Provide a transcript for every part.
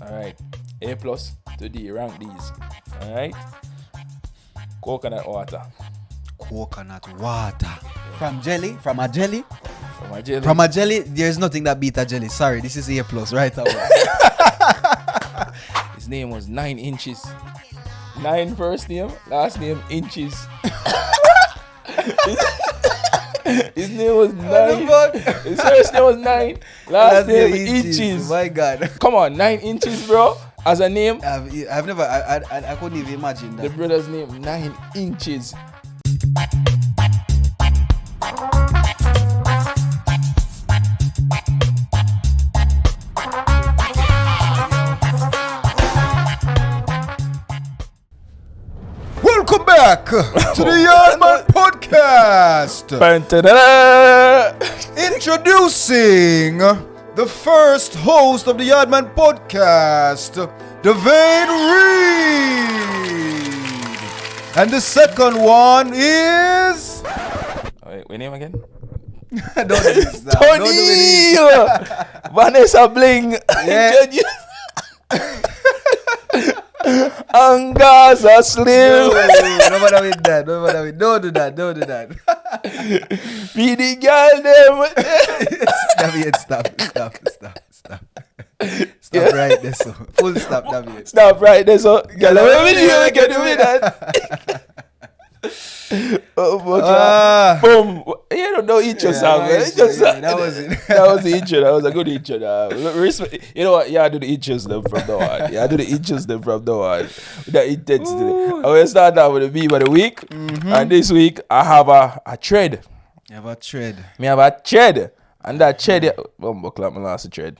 Alright. A plus to D. Rank these. Alright. Coconut water. Coconut water. From jelly? From a jelly? From a jelly. From a jelly, there's nothing that beat a jelly. Sorry, this is A plus right away. His name was 9 Inches. 9 first name, last name Inches. His name was 9. His first name was 9. Last name Inches. My God. Come on, 9 Inches, bro. As a name. I've never, I couldn't even imagine that. The brother's name, 9 Inches. Welcome back to the Yardman Podcast. Introducing the first host of the Yardman Podcast, Devane Reed. And the second one is... Wait, what name again? Don't do this now. Tonniel! Vanessa Bling. Yeah. Angaza Slim. No matter with that. Don't do that. Be the girl them. David, stop. Stop right there, so. Full stop, David. Stop right there, so. Girl, what you can do with that? Boom. You don't eat yourself, man. That was it. That was the intro. That was a good intro. You know what? Yeah, I do the intros them from now on. With that intensity. I will start out with the meme of the week. And this week, I have a thread. You have a thread. Me have a thread. And that thread, buckle my last thread.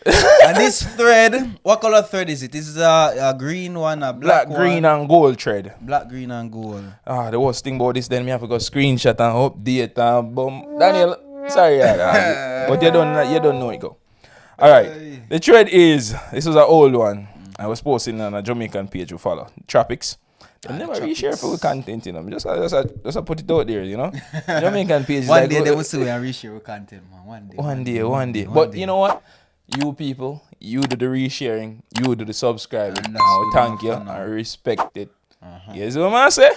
And this thread, what color thread is it? Is it a green one, a black one? Green, and gold thread. Black, green, and gold. The worst thing about this, then me have to go screenshot and update and boom. Daniel, sorry, but you don't know it, go. All right, the thread is, this was an old one. I was posting on a Jamaican page we follow, Tropics. They never really share full content, you know. Just put it out there, you know. Jamaican page. One day they will see we and reshare content, man. One day. But you know what? You people, you do the resharing, you do the subscribing. And thank you and respect it. Yes, what I say?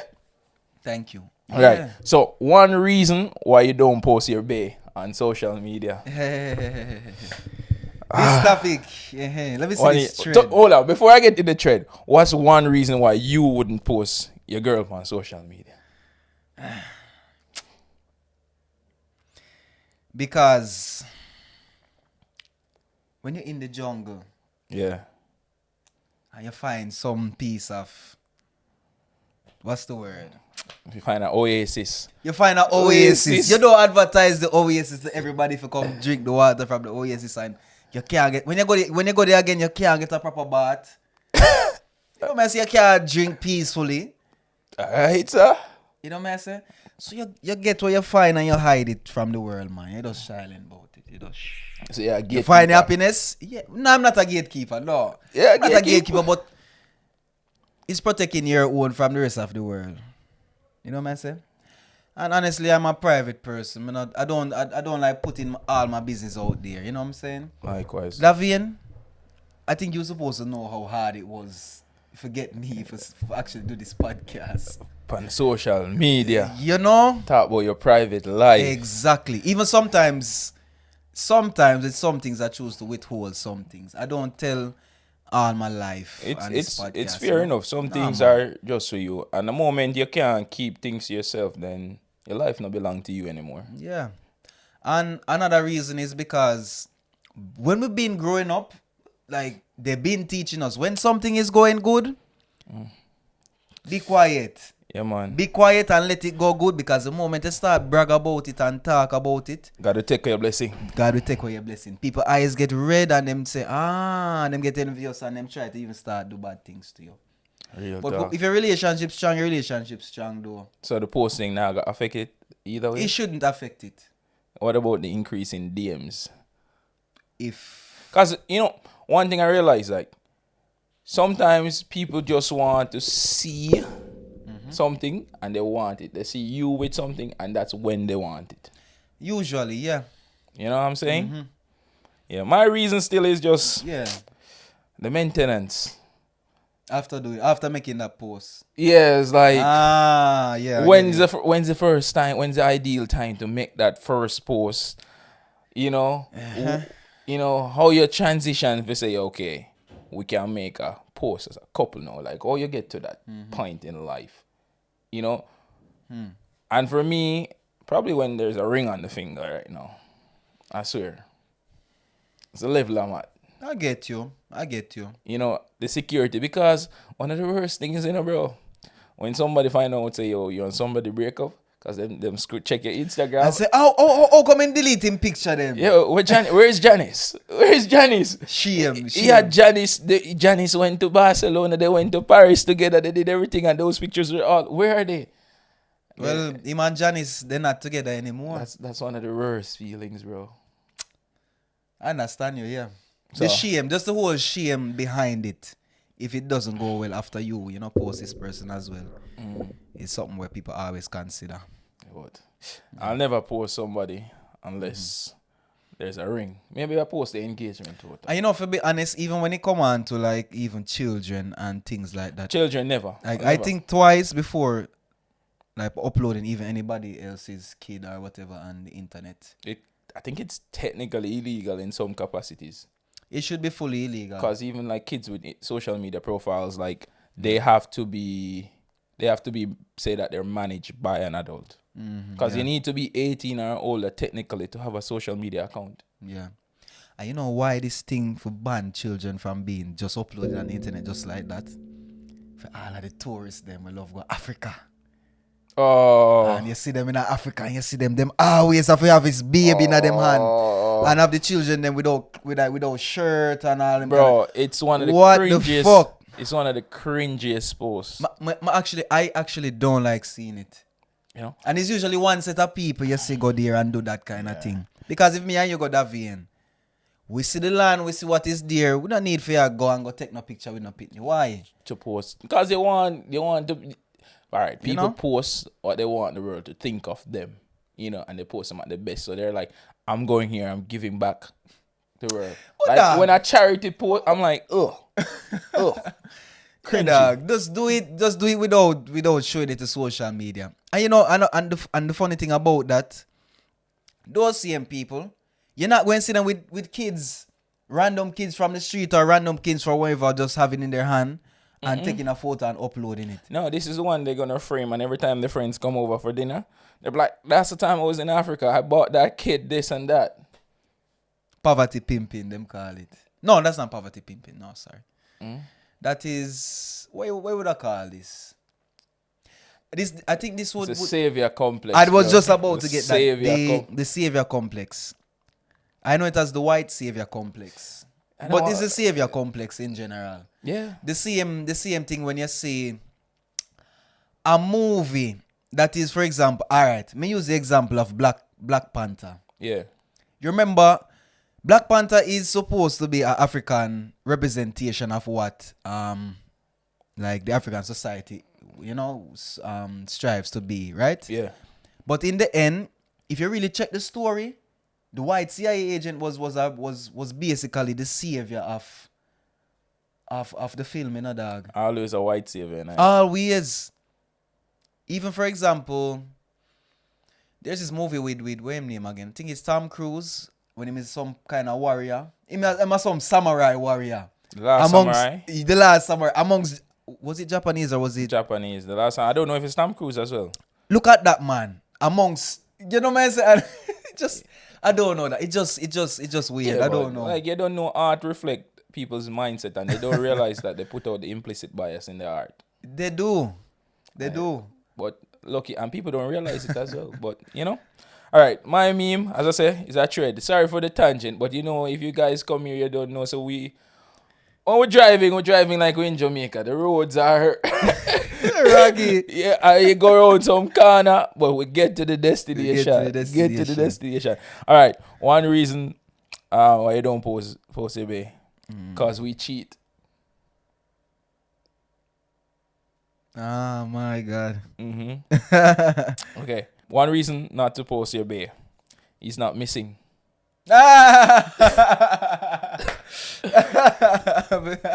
Thank you. Right. Yeah. So one reason why you don't post your bae on social media. This topic. Let me see this thread. Hold on. Before I get to the thread, what's one reason why you wouldn't post your girl on social media? Because when you're in the jungle, yeah, and you find some piece of, what's the word? You find an oasis. You find an oasis. You don't advertise the oasis to everybody to come drink the water from the oasis, and you can't get when you go there again, you can't get a proper bath. You know what I say? You can't drink peacefully. Alright, sir. You know what I say? So you get what you find and you hide it from the world, man. You just silent about it. You just so yeah, you find happiness. Yeah. No, I'm not a gatekeeper. No. Yeah, I'm not a gatekeeper, but it's protecting your own from the rest of the world. You know what I say? And honestly, I'm a private person. I don't like putting all my business out there. You know what I'm saying? Likewise. Davian, I think you're supposed to know how hard it was to get me for actually do this podcast. On social media. You know? Talk about your private life. Exactly. Even sometimes it's some things I choose to withhold some things. I don't tell all my life. It's fair enough. Some things are just for you. And the moment you can't keep things to yourself, then your life not belong to you anymore. Yeah. And another reason is because when we've been growing up, like they've been teaching us when something is going good, be quiet. Yeah, man. Be quiet and let it go good, because the moment you start brag about it and talk about it, God will take away your blessing. God will take away your blessing. People eyes get red and them say, and them get envious and them try to even start do bad things to you. Real but talk. If your relationship's strong though. So the posting now got affect it either way? It shouldn't affect it. What about the increase in DMs? Because, you know, one thing I realize, like, sometimes people just want to see something and they want it. They see you with something and that's when they want it. Usually, yeah. You know what I'm saying? Yeah, my reason still is just... Yeah. The maintenance. After making that post. Yeah, it's like Yeah. when's the first time? When's the ideal time to make that first post? You know, you know how you transition if you say okay, we can make a post as a couple now. Like how you get to that point in life, you know. And for me, probably when there's a ring on the finger right now, I swear, it's a level I'm at. I get you. You know, the security, because one of the worst things, you know, bro, when somebody find out say yo, you and somebody break up, cause them check your Instagram. I say, oh, come and delete him picture them. Yo, where's Janice? Where's Janice? Shame. Yeah, Janice went to Barcelona, they went to Paris together, they did everything, and those pictures were all, where are they? Well, him and Janice, they're not together anymore. That's one of the worst feelings, bro. I understand you, yeah. So, the shame, just the whole shame behind it. If it doesn't go well after you know, post this person as well. It's something where people always consider. But I'll never post somebody unless there's a ring. Maybe I post the engagement photo. And you know, to be honest, even when it come on to like even children and things like that. Children never. Like I think twice before like uploading even anybody else's kid or whatever on the internet. I think it's technically illegal in some capacities. It should be fully illegal. Because even like kids with social media profiles, like they have to be say that they're managed by an adult. Because you need to be 18 or older technically to have a social media account. Yeah. And you know why this thing for ban children from being just uploaded on the internet just like that? For all of the tourists them we love go Africa. Oh. And you see them in Africa and you see them always have to have his baby in them hand. And have the children them without shirt and all them. Bro, it's one of the cringiest. The fuck? It's one of the cringiest posts. I actually don't like seeing it. You know? And it's usually one set of people you see go there and do that kind of thing. Because if me and you go that vein, we see the land, we see what is there. We don't need for you to go take no picture with no pitney. Why? To post. Because they want to. Alright, people you know? post what they want the world to think of them. You know, and they post them at the best. So they're like, I'm going here, I'm giving back to the world. Like, when a charity post, I'm like, ugh. Dog, just do it without showing it to social media. And you know, and the funny thing about that, those same people, you're not going to see them with kids, random kids from the street or random kids from wherever, just having in their hand and taking a photo and uploading it. No, this is the one they're gonna frame, and every time the friends come over for dinner, they're like, that's the time I was in Africa, I bought that kid this and that. Poverty pimping, them call it. No, that's not poverty pimping. No, sorry. That is, what would I call this? I think this would... It's a savior complex. I was just about to get that. The savior complex. I know it as the white savior complex. But it's a savior complex in general. Yeah. The same thing when you see a movie that is, for example, alright, me use the example of Black Panther. Yeah. You remember, Black Panther is supposed to be an African representation of what like the African society, you know, strives to be, right? Yeah. But in the end, if you really check the story, the white CIA agent was basically the savior of the film, you know, dog. Always a white savior. Nice. Always. Even for example, there's this movie with what's his name again? I think it's Tom Cruise when he is some kind of warrior. He is some samurai warrior. The Last Samurai. The Last Samurai. Amongst, was it Japanese or was it Japanese? The last one. I don't know if it's Tom Cruise as well. Look at that man. Amongst, you know what I'm saying? Just, I don't know that. It just weird. Yeah, I don't know. Like, you don't know art reflect people's mindset, and they don't realize that they put out the implicit bias in their art. They do. They do. But lucky, and people don't realize it as well. But you know, all right. My meme, as I say, is a thread. Sorry for the tangent, but you know, if you guys come here, you don't know. So when we're driving like we're in Jamaica. The roads are raggy. Yeah, you go around some corner, but we get to the destination. Get to the destination. All right. One reason why you don't post eBay, because we cheat. Oh my God. Okay. One reason not to post your bae. He's not missing.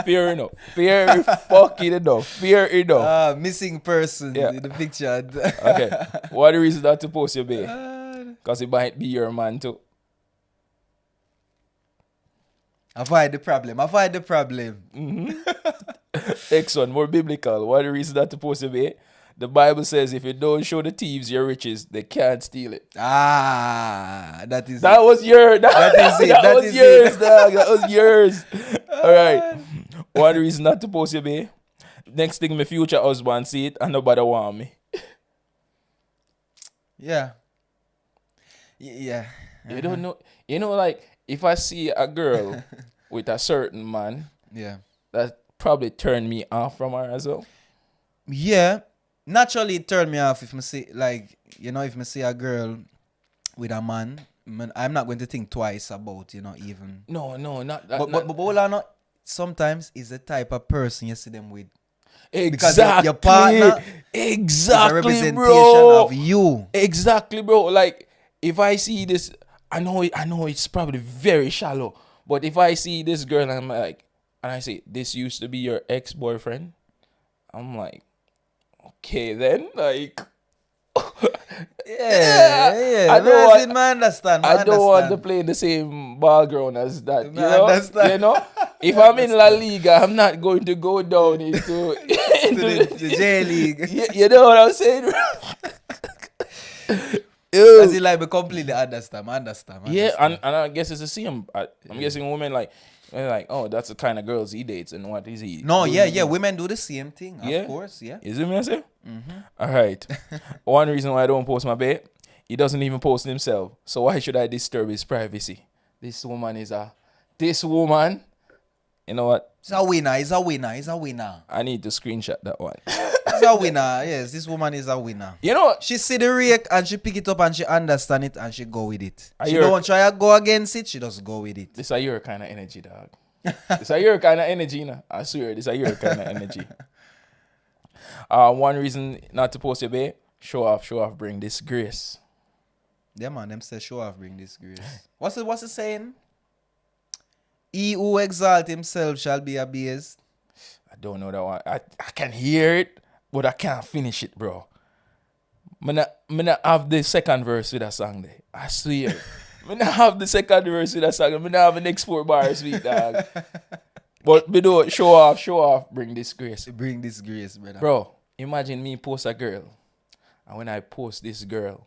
Fair enough. Fair fucking enough. Fair enough. Missing person Yeah. in the picture. Okay. What the reason not to post your bae? Because it might be your man too. Avoid the problem. Next one, more biblical. What the reason not to post your bae? The Bible says if you don't show the thieves your riches, they can't steal it. That is That it. was yours. That is it. That That was is yours, it. dog. That was yours. All right. One reason not to post your bae. Next thing, my future husband see it and nobody want me. Yeah. Yeah. You don't know. You know, like if I see a girl with a certain man, Yeah. that probably turned me off from her as well. Yeah. Naturally, it turned me off if I see, like, you know, if I see a girl with a man, I'm not going to think twice about, you know, even. No, not that. But hold on, no, sometimes it's the type of person you see them with. Exactly. Because your partner is a representation bro. of you. Exactly, bro. Like if I see this, I know it's probably very shallow, but if I see this girl and I'm like, and I say this used to be your ex-boyfriend, I'm like, okay then, like. Yeah. I understand. I don't want to play in the same ball ground as that. You know? understand. You know? If I'm in La Liga, I'm not going to go down into the J League. You know what I'm saying? As in, like, we completely understand. I understand. Yeah, and I guess it's the same. I'm guessing women like, oh, that's the kind of girls he dates, and what is he? No, doing? yeah. Women do the same thing. Yeah. Of course, yeah. Is it me, I say? All right. One reason why I don't post my babe, he doesn't even post himself. So why should I disturb his privacy? This woman, you know what? He's a winner. I need to screenshot that one. He's a winner. Yes, this woman is a winner. You know what? She see the rake and she pick it up and she understand it and she go with it. She hear- don't try to go against it. She just go with it. This is your kind of energy, dog. This is your kind of energy, you know? I swear, this is your kind of energy. One reason not to post your babe, show off, bring disgrace. Yeah, man, them say show off bring disgrace. What's it saying? He who exalt himself shall be abased. I don't know that one. I can hear it, but I can't finish it, bro. I'm not have the second verse with that song there. I swear. I'm not have the second verse with that song. I'm not have the next 4 bars with dog. But we do it. Show off, bring disgrace. Bring disgrace, brother. Bro, imagine me post a girl. And when I post this girl,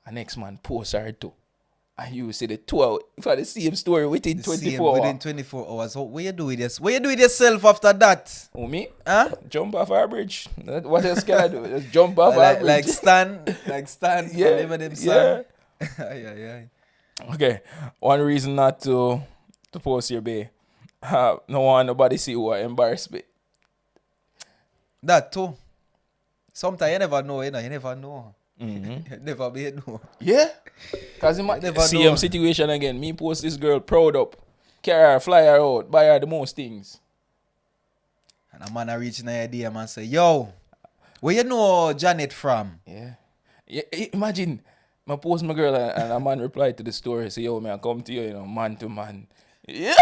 a next man posts her too. And you see the 2 hours for the same story within 24 hours. Within 24 hours. So what you do with this? What you do with yourself after that? Oh, me? Huh? Jump off our bridge. What else can I do? Just jump off our bridge. Like stand. Yeah. Them Yeah. yeah. Okay. One reason not to post your bae. No one nobody see who embarrass me. That too. Sometimes you never know, you never know. Mm-hmm. You never be know. Yeah. Cause you might Never same know. situation again. Me post this girl proud up. Carry her, fly her out, buy her the most things. And a man a reach in the idea and say, yo, where you know Janet from? Yeah. Imagine I post my girl and a man reply to the story, say, yo, man, I come to you, you know, man to man. Yeah.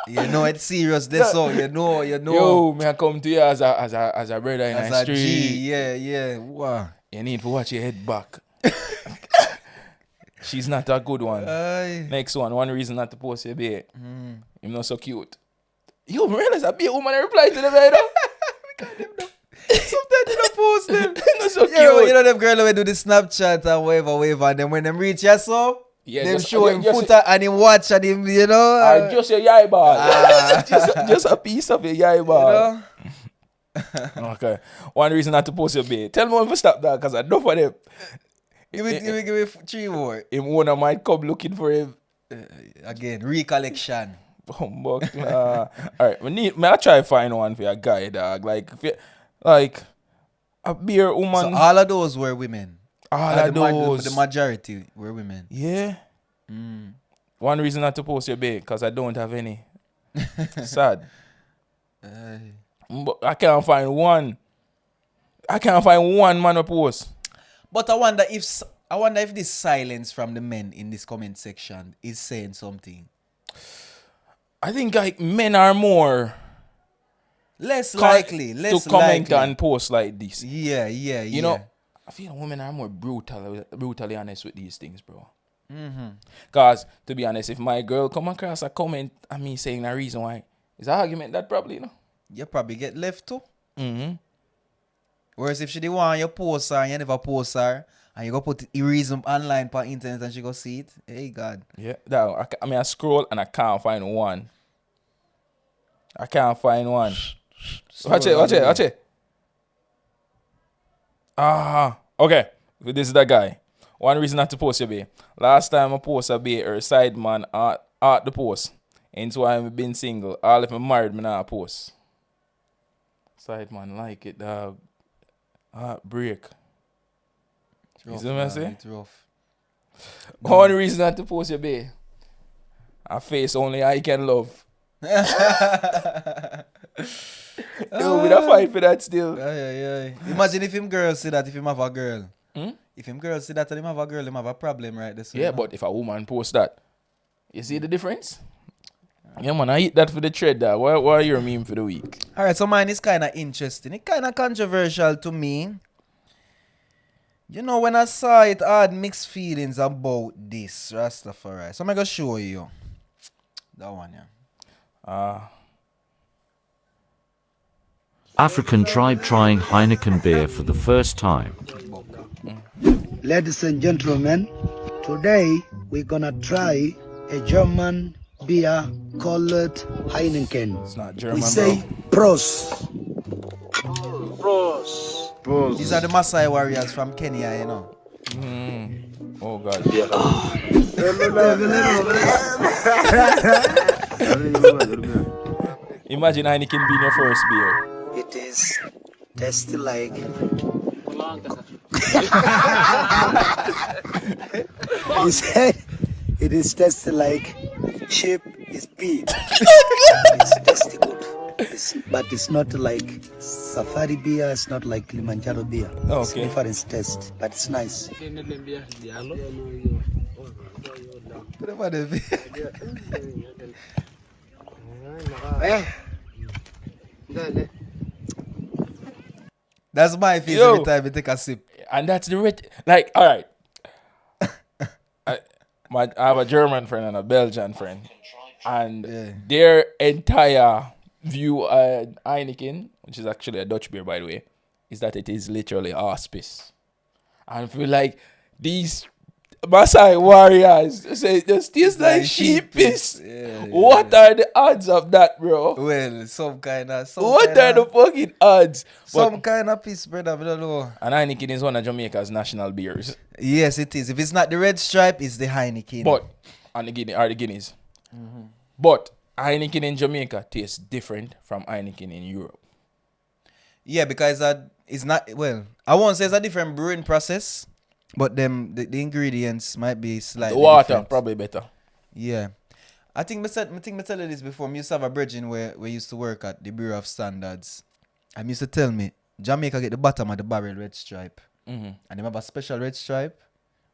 You know it's serious, this so you know. Yo, man, I come to you as a brother in As the a street. G, yeah. Wow. You need to watch your head back. She's not a good one. Aye. Next one reason not to post your babe. Him not so cute. Yo, I realize I be a woman and reply to the bed. Sometimes you don't post them. Not so cute. You know them girls who do the Snapchat and whatever, and then when them reach you so, Yeah, them just- show him just- footer and him watch and him, you know. Or just your yai ball. Ah. just a piece of your yai you ball. know? Okay. One reason not to post your babe. Tell me when to stop that, because I know for them. Give me 3 more. Him owner might come looking for him. Again, recollection. Humbug. Alright, I try to find one for a guy, dog. Like a beer woman. So all of those were women. all of those. The majority were women. Yeah. One reason not to post your babe, because I don't have any. Sad. But I can't find one. I can't find one man to post. But I wonder if this silence from the men in this comment section is saying something. I think like men are more Less likely to comment on posts like this. Yeah. You know, I feel women are more brutally honest with these things, bro. Cause to be honest, if my girl come across a comment on me saying the reason why, it's an argument that probably, you know. You probably get left too. Whereas if she didn't want you post her and you never post her, and you go put the reason online on internet and she go see it, hey God. Yeah, I scroll and I can't find one. Watch it. Okay. This is the guy. One reason not to post your bae. Last time I post a bae or side man at the post. Hence why I've been single. All if I'm married, me not post. Side man like it, dog. Break. You see what I'm saying? It's rough. One reason not to post your bae. A face only I can love. Yo, we don't fight for that still. Yeah. Imagine if him girls say that if him have a girl. If him girls say that and him have a girl, him have a problem right this way. Yeah, but if a woman posts that, you see the difference? Yeah, man, I eat that for the thread, dog. What are your meme for the week? Alright, so mine is kind of interesting. It's kind of controversial to me. You know, when I saw it, I had mixed feelings about this, Rastafari. So I'm going to show you. That one, yeah. African tribe trying Heineken beer for the first time. Ladies and gentlemen, today we're gonna try a German beer called Heineken. It's not German, we say Prost. These are the Maasai warriors from Kenya, you know. Oh, God. Imagine Heineken being your first beer. It is tasty like. He said it is tasty like sheep is beef. It's tasty good. But it's not like safari beer, it's not like Kilimanjaro beer. It's Okay. different taste, but it's nice. That's my face every time I take a sip. And that's the like, all right. I have a German friend and a Belgian friend. And their entire view on Heineken, which is actually a Dutch beer, by the way, is that it is literally auspice. And I feel like these Maasai warriors say it just tastes like sheep piss. What are the odds of that, bro? Well, some kind of... What are the fucking odds? Some kind of piss, brother, I don't know. And Heineken is one of Jamaica's national beers. Yes, it is. If it's not the red stripe, it's the Heineken. But, and the Guineas. But Heineken in Jamaica tastes different from Heineken in Europe. Yeah, because it's not... Well, I won't say it's a different brewing process. But the ingredients might be slightly The water different. probably better. Yeah. I think I tell you this before. I used to have a brethren where we used to work at the Bureau of Standards. And he used to tell me, Jamaica get the bottom of the barrel red stripe. And they have a special red stripe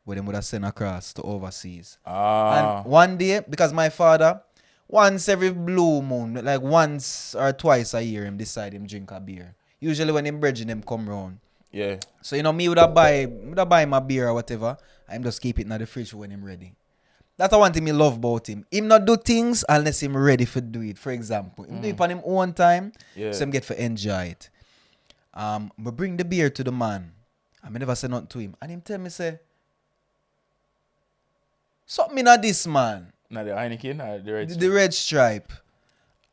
where they would have sent across to overseas. And one day, because my father, once every blue moon, like once or twice a year, him decide him drink a beer. Usually when him brethren them come round. Yeah. So, you know, me would have buy my beer or whatever. I'm just keep it in the fridge when I'm ready. That's one thing I love about him. Him not do things unless him ready for do it. For example, him do it on him own time, so him get for enjoy it. We bring the beer to the man. I never say nothing to him. And him tell me, say, something in this, man. Not the Heineken or the red The red stripe.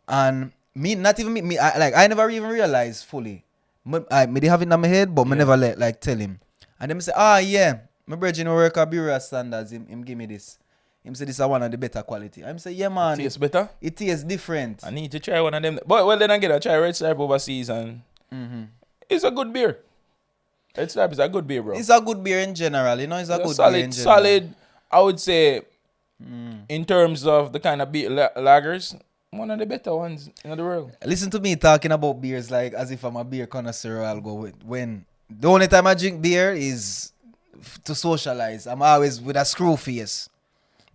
And me, not even me, I never even realized fully. I did have it in my head, but I never tell him. And then I say, yeah, my brother work at Bureau of Standards. Him give me this. Him say this is one of the better quality. I'm say, yeah, man. It tastes better? It tastes different. I need to try one of them. But well, then I get a try Red Stripe overseas and it's a good beer. Red Stripe is a good beer, bro. It's a good beer in general. You know, it's a good solid, beer in general. Solid, I would say, in terms of the kind of beer lagers, one of the better ones in the world. Listen to me talking about beers like as if I'm a beer connoisseur. I'll go with when the only time I drink beer is to socialize. I'm always with a screw face.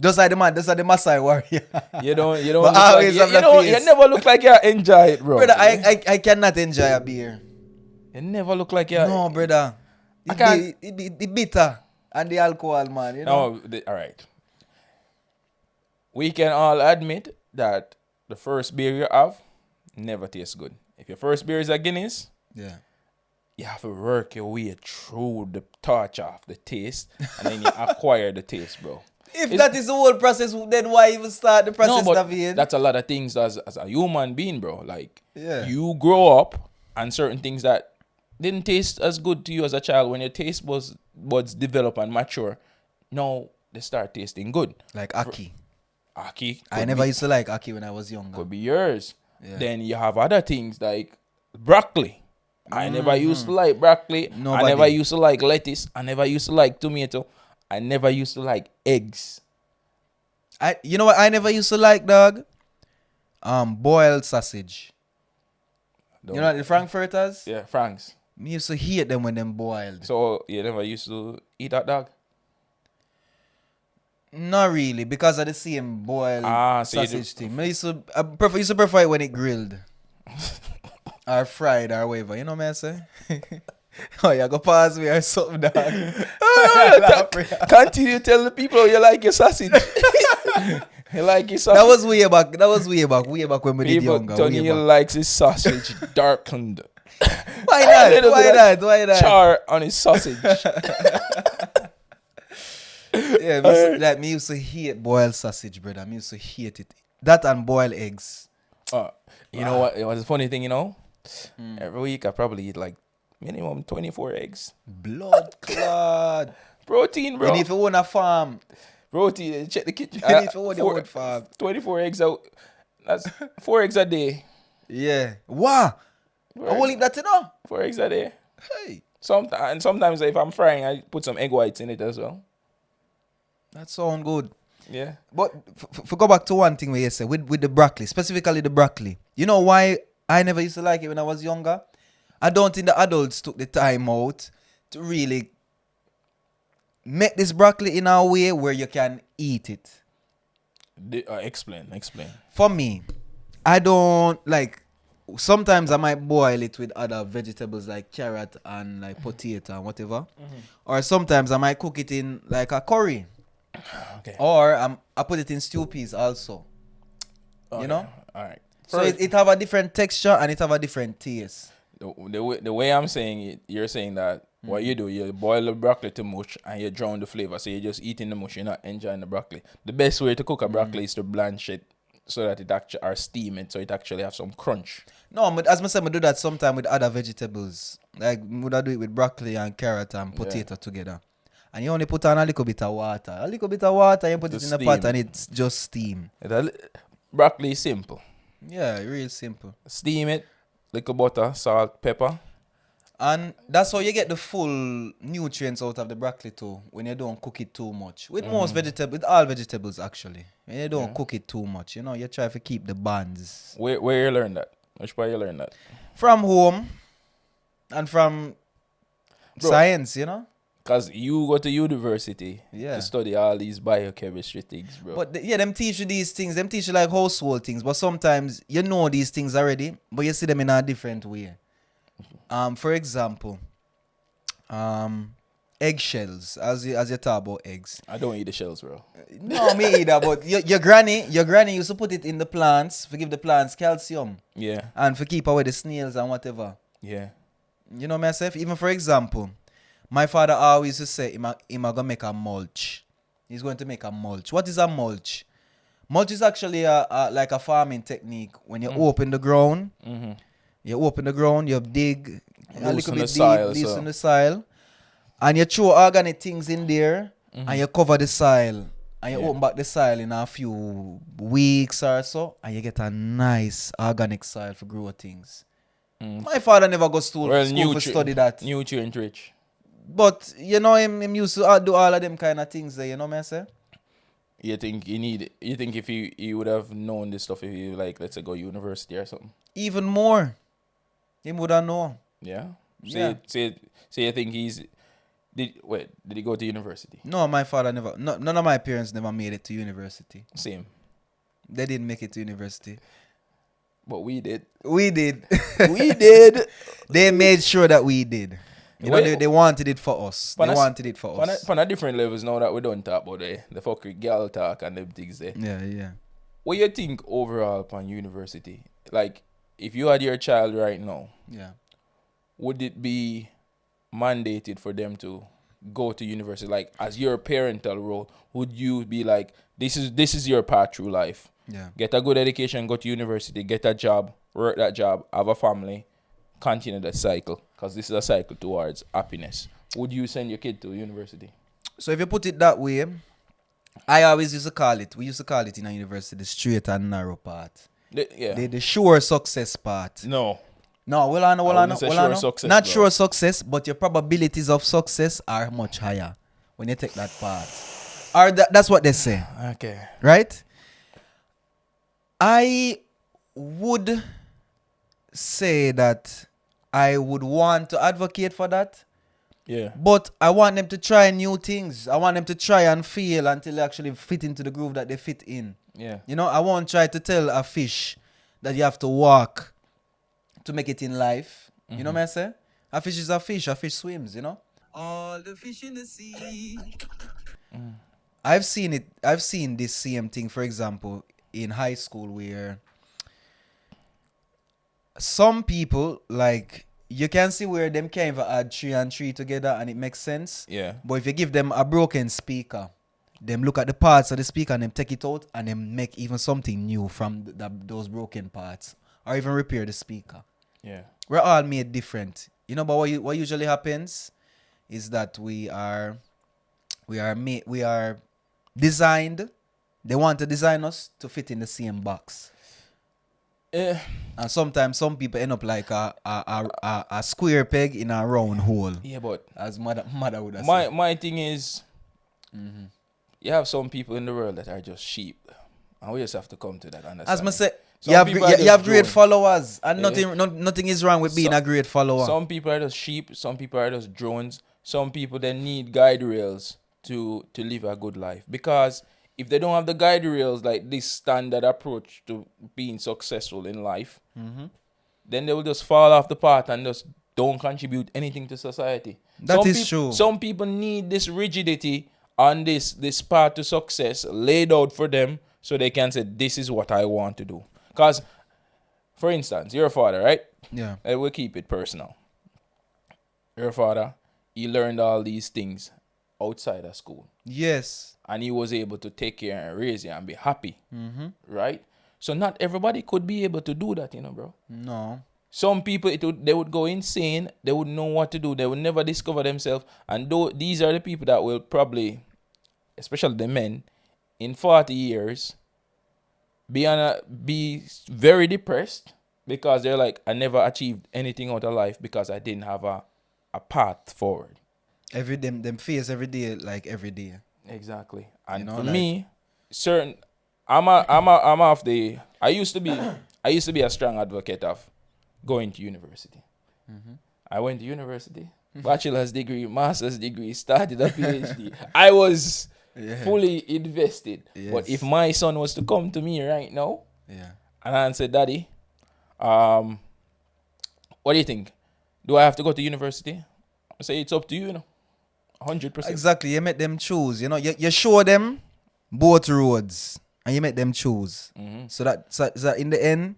Just like the man, just like the Maasai warrior. You don't But look like always you, have you the don't you face. never look like you enjoy it, bro. Brother, I cannot enjoy a beer. You never look like you. No, brother. I can't. It be the bitter and the alcohol, man. You know. No, all right. We can all admit that the first beer you have never tastes good. If your first beer is a Guinness, Yeah. you have to work your way through the torch of the taste, and then you acquire the taste, bro. If that is the whole process, then why even start the process No, but of it? that's a lot of things as a human being, bro. Like, Yeah. you grow up and certain things that didn't taste as good to you as a child, when your taste buds develop and mature, now they start tasting good. Like Aki. Aki, I never used to like Aki when I was younger. could be yours. Yeah. Then you have other things like broccoli. I never used to like broccoli. Nobody. I never used to like lettuce. I never used to like tomato. I never used to like eggs. You know what I never used to like, dog? Boiled sausage. You know the Frankfurters? Yeah, Franks. Me used to hate them when them boiled. So you never used to eat that, dog? Not really, because of the same boiled So you sausage thing. I used to prefer it when it grilled. Or fried or whatever. You know what I say? Oh, you go pause me or something, dog. Continue to tell the people you like your sausage. You like your sausage. That was way back when we did People, younger. Way Tonniel back. likes his sausage darkened. Why A not? little Why bit not? of Why not? Char on his sausage. Yeah, me used to hate boiled sausage, brother. Me used to hate it. That and boiled eggs. You know what? It was a funny thing, you know? Every week I probably eat like minimum 24 eggs. Blood clot. Protein, bro. You need to own a farm. Protein. Check the kitchen. You need to own your own farm. 24 eggs out. That's 4 eggs a day. Yeah. Wow. I will eat that, you know. 4 eggs a day. Hey. Sometimes if I'm frying, I put some egg whites in it as well. That sound good. Yeah. But for go back to one thing where you said with the broccoli, specifically the broccoli. You know why I never used to like it when I was younger? I don't think the adults took the time out to really make this broccoli in a way where you can eat it. Explain. For me, I don't like. Sometimes I might boil it with other vegetables like carrot and like potato and whatever. Or sometimes I might cook it in like a curry. Okay. Or I put it in stew peas also. You know? All right. So it have a different texture and it have a different taste. The way I'm saying it, you're saying that what you do, you boil the broccoli to mush and you drown the flavor. So you're just eating the mush, you're not enjoying the broccoli. The best way to cook a broccoli is to blanch it so that it actually, or steam it so it actually have some crunch. No, but as I said, I do that sometimes with other vegetables. Like, would I do it with broccoli and carrot and potato together. And you only put on a little bit of water. A little bit of water, you put it in the pot and it's just steam. Broccoli is simple. Yeah, real simple. Steam it, little butter, salt, pepper. And that's how you get the full nutrients out of the broccoli too, when you don't cook it too much. With most vegetables, with all vegetables actually. When you don't cook it too much, you know, you try to keep the bonds. Where you learn that? Which part you learn that? From home and from science, you know. Because you go to university Yeah. to study all these biochemistry things, bro. But them teach you these things. Them teach you like household things. But sometimes you know these things already, but you see them in a different way. For example, eggshells. As you talk about eggs. I don't eat the shells, bro. No, me either. But your granny used to put it in the plants to give the plants calcium Yeah. and to keep away the snails and whatever. Yeah. You know myself. Even for example, my father always used to say, "He gonna make a mulch." He's going to make a mulch. What is a mulch? Mulch is actually like a farming technique. When you open the ground, you dig a little bit deep, loosen the soil, and you throw organic things in there, and you cover the soil, and you open back the soil in a few weeks or so, and you get a nice organic soil for grow things. My father never go to school to study that. Nutrient rich. But you know him used to do all of them kind of things there, you know what I say? You think if he would have known this stuff if he, like, let's say, go university or something? Even more. Him would have known. Yeah. So Yeah. you think he's Did he go to university? No, my father never. No, none of my parents never made it to university. Same. They didn't make it to university. But we did. We did. We did. They made sure that we did. You know, they wanted it for us. They wanted it for us. On a different levels now that we don't talk about the fucking girl talk and them things there. Yeah. What you think overall upon university? Like, if you had your child right now, would it be mandated for them to go to university? Like, as your parental role, would you be like, this is your path through life? Yeah. Get a good education, go to university, get a job, work that job, have a family, continue that cycle. Because this is a cycle towards happiness. Would you send your kid to university? So if you put it that way, I always used to call it, we used to call it in a university, the straight and narrow part. The sure success part. No. No, Success, not bro. sure success, but your probabilities of success are much higher when you take that part. Or that's what they say. Okay. Right? I would say that I would want to advocate for that. Yeah. But I want them to try new things. I want them to try and fail until they actually fit into the groove that they fit in. Yeah. You know, I won't try to tell a fish that you have to walk to make it in life. You know what I say? A fish is a fish. A fish swims, you know? All the fish in the sea. I've seen it. I've seen this same thing, for example, in high school where some people, like, you can see where them can't even add 3 and 3 together and it makes sense. Yeah. But if you give them a broken speaker, them look at the parts of the speaker and them take it out and them make even something new from those broken parts, or even repair the speaker. Yeah. We're all made different, you know. But what usually happens is that we are designed. They want to design us to fit in the same box. And sometimes some people end up like a square peg in a round hole. Yeah, but as mother would have said. my thing is, you have some people in the world that are just sheep, and we just have to come to that understanding. As I said, Some you people are just have great drones. followers, and Yeah. nothing is wrong with being a great follower. Some people are just sheep. Some people are just drones. Some people they need guide rails to live a good life, because if they don't have the guide rails, like this standard approach to being successful in life, then they will just fall off the path and just don't contribute anything to society. That is true. Some people need this rigidity on this path to success laid out for them so they can say, this is what I want to do. Because, for instance, your father, right? Yeah. We'll keep it personal. Your father, he learned all these things outside of school. Yes. And he was able to take care and raise you and be happy. Right? So not everybody could be able to do that, you know, bro. No. Some people, they would go insane. They wouldn't know what to do. They would never discover themselves. And these are the people that will probably, especially the men, in 40 years, be very depressed because they're like, I never achieved anything out of life because I didn't have a path forward. Them face every day, like every day. Exactly. And You know, for like- me, I'm off the. I used to be a strong advocate of going to university. I went to university, bachelor's degree, master's degree, started a PhD. I was fully invested. But if my son was to come to me right now, and I said, Daddy, what do you think? Do I have to go to university? I say, it's up to you, you know. 100%. Exactly. You make them choose. You know, you show them both roads and you make them choose. So that in the end,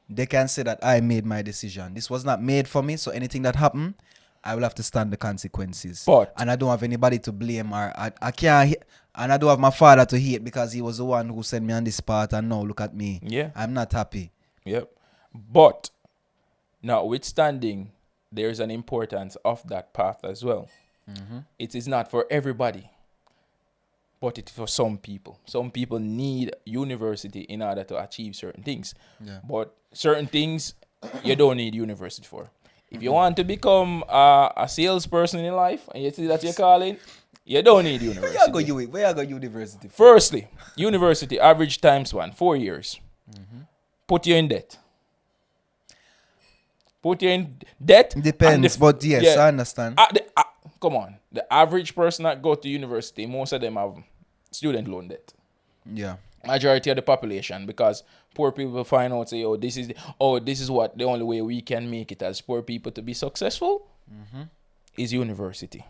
they can say that I made my decision. This was not made for me. So anything that happened, I will have to stand the consequences. And I don't have anybody to blame, or I can't. And I don't have my father to hate because he was the one who sent me on this path. And now look at me. Yeah. I'm not happy. Yep. But notwithstanding, there's an importance of that path as well. It is not for everybody, but it's for some people. Some people need university in order to achieve certain things. But certain things you don't need university for. If you want to become a salesperson in life and you see that you're calling, you don't need university. Where you go university? Firstly, university average time span 4 years. Put you in debt. Put you in debt. Depends, but yes, I understand. come on. The average person that go to university, most of them have student loan debt. Yeah. Majority of the population, because poor people find out, say, this is what the only way we can make it as poor people to be successful is university.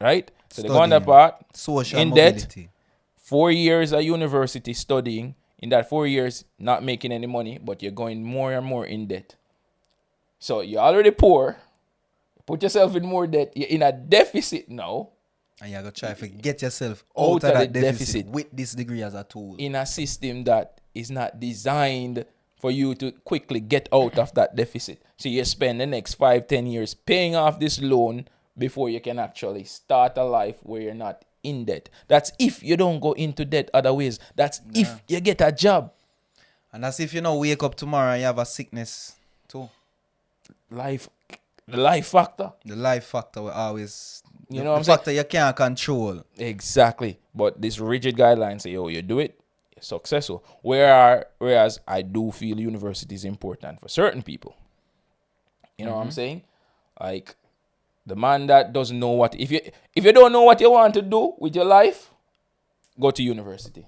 Right? So they go on that part, social in mobility. debt, 4 years of university studying, in that 4 years not making any money, but you're going more and more in debt. So you're already poor, put yourself in more debt, you're in a deficit now. And you got to try to get yourself out of that deficit with this degree as a tool. In a system that is not designed for you to quickly get out of that deficit. So you spend the next 5-10 years paying off this loan before you can actually start a life where you're not in debt. That's if you don't go into debt other ways. That's if you get a job. And that's if you wake up tomorrow and you have a sickness too. The life factor. The life factor will always, You know what I'm the factor you can't control. Exactly. But this rigid guidelines say, you do it, you're successful. Whereas I do feel university is important for certain people. You know what I'm saying? Like, the man that doesn't know if you don't know what you want to do with your life, go to university.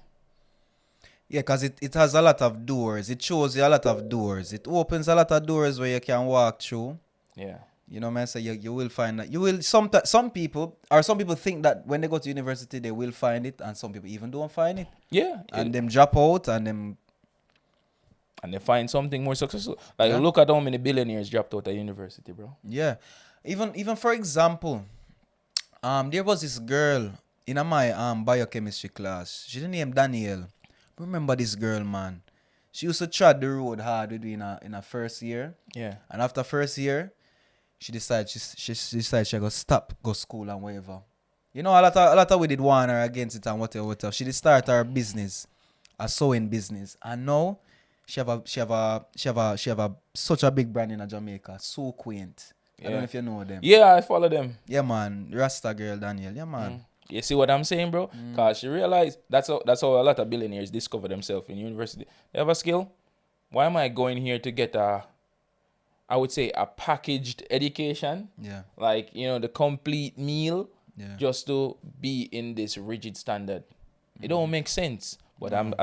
Yeah, because it has a lot of doors. It shows you a lot of doors. It opens a lot of doors where you can walk through. Yeah. You know, man. So you will find that. You will some people think that when they go to university they will find it, and some people even don't find it. Yeah. And them drop out and they find something more successful. Like, look at how many billionaires dropped out of university, bro. Yeah. Even for example, there was this girl in my biochemistry class. She named Tonniel. Remember this girl, man? She used to trod the road hard with me in her first year. Yeah. And after first year, she decided she go stop, go school and whatever. You know, a lot of we did warn her against it and whatever. She did start her business, a sewing business, and now she have a such a big brand in Jamaica, So Quaint. I don't know if you know them. Yeah, I follow them. Yeah, man. Rasta girl, Tonniel. Yeah, man. You see what I'm saying, bro? Because she realized that's how a lot of billionaires discover themselves in university. They have a skill. Why am I going here to get a packaged education? Yeah. Like, the complete meal Yeah. just to be in this rigid standard. It don't make sense. But I'm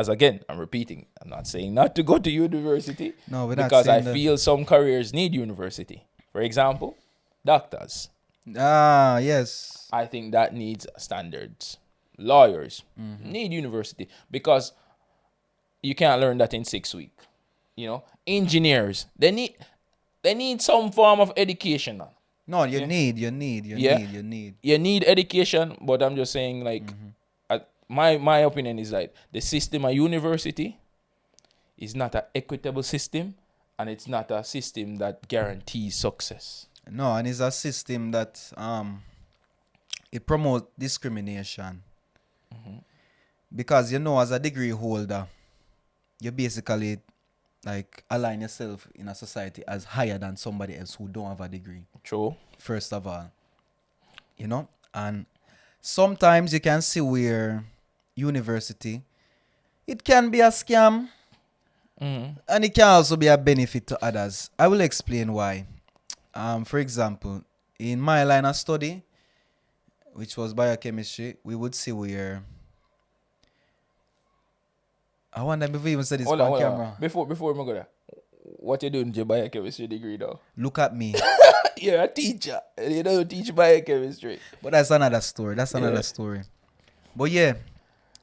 repeating, I'm not saying not to go to university. No, we're not because I saying that. feel some careers need university. For example, doctors. Ah, yes. I think that needs standards. Lawyers need university because you can't learn that in 6 weeks. Engineers, they need some form of education. No, you need. You need education, but I'm just saying, like, my opinion is like the system of university is not an equitable system, and it's not a system that guarantees success. No, and it's a system that it promotes discrimination. Because as a degree holder, you basically like align yourself in a society as higher than somebody else who don't have a degree. True. First of all. And sometimes you can see where university, it can be a scam, and it can also be a benefit to others. I will explain why. For example, in my line of study, which was biochemistry, we would see where I wonder if we even said this on camera. Before we go there, what you doing with your biochemistry degree though? Look at me. You're a teacher. You don't teach biochemistry. But that's another story. But yeah,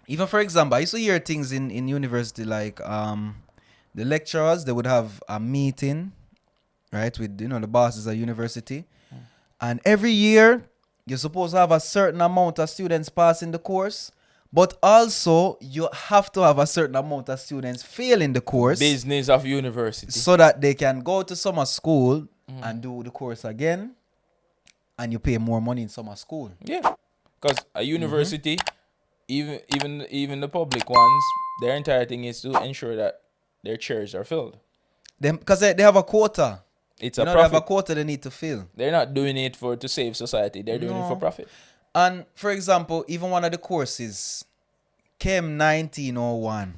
even for example, I used to hear things in university like the lecturers, they would have a meeting, right, with the bosses at university. And every year, you're supposed to have a certain amount of students passing the course. But also, you have to have a certain amount of students failing the course. Business of university. So that they can go to summer school and do the course again. And you pay more money in summer school. Yeah. Because a university, even the public ones, their entire thing is to ensure that their chairs are filled. Because they have a quota. It's They have a quota they need to fill. They're not doing it to save society. They're doing it for profit. And for example, even one of the courses Chem 1901.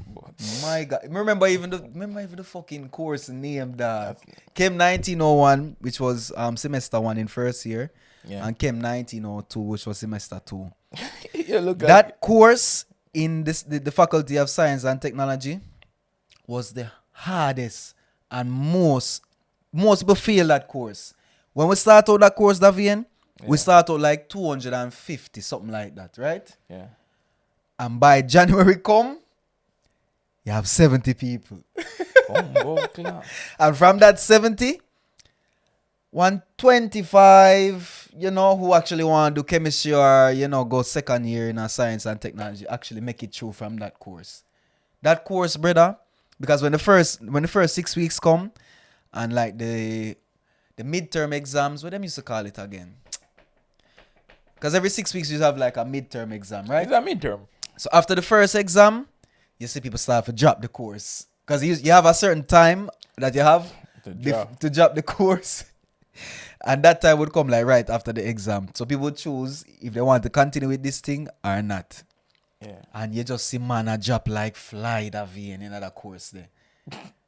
My God. Remember even the fucking course name that. Chem 1901, which was semester 1 in first year. Yeah. And Chem 1902, which was semester 2. You look at That course in the Faculty of Science and Technology was the hardest and most people feel that course. When we start out that course, Davian, we start out like 250, something like that, right? Yeah. And by January come, you have 70 people. And from that 70, 125, who actually want to do chemistry or, go second year in science and technology, actually make it through from that course. That course, brother, because when the first 6 weeks come, and like the midterm exams, what them used to call it again? Because every 6 weeks you have like a midterm exam, right? It's a midterm. So after the first exam, you see people start to drop the course. Because you have a certain time that you have to drop the course. And that time would come like right after the exam. So people would choose if they want to continue with this thing or not. Yeah. And you just see man a drop like fly that in another course there.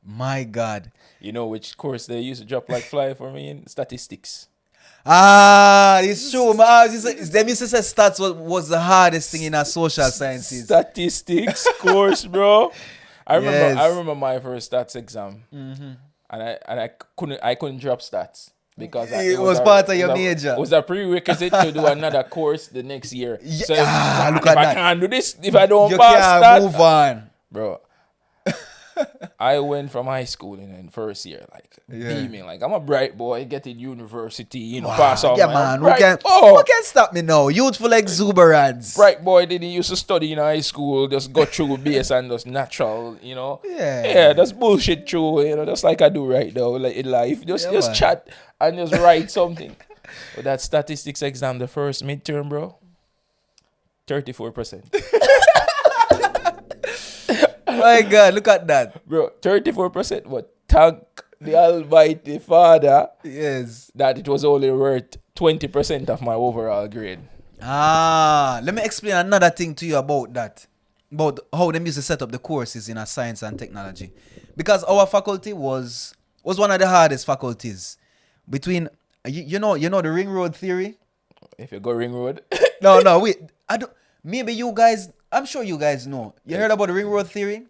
My God. You know which course they used to drop like fly for me in? Statistics. It's true. Them used to say stats was the hardest thing in our social sciences. Statistics course, bro. I Yes. remember my first stats exam, and I couldn't drop stats because It was part of your major. It was a prerequisite to do another course the next year. Yeah, So look if at I that. can't do this, if I don't You pass can't that, move on. bro. I went from high school in first year, like beaming, like I'm a bright boy, get in university, pass all Yeah, my man. bright, Who can stop me now? Youthful exuberance. bright boy didn't used to study in high school, just go through base and just natural, Yeah. that's bullshit true, just like I do right now, like in life, just man. chat and just write something. But that statistics exam, the first midterm, bro, 34%. My God, look at that. Bro, 34%, but thank the Almighty Father Yes. that it was only worth 20% of my overall grade. Let me explain another thing to you about that. About how them used to set up the courses in a science and technology. Because our faculty was one of the hardest faculties. Between you know the ring road theory? If you go ring road. No, wait. Maybe you guys, I'm sure you guys know. You heard about the ring road theory?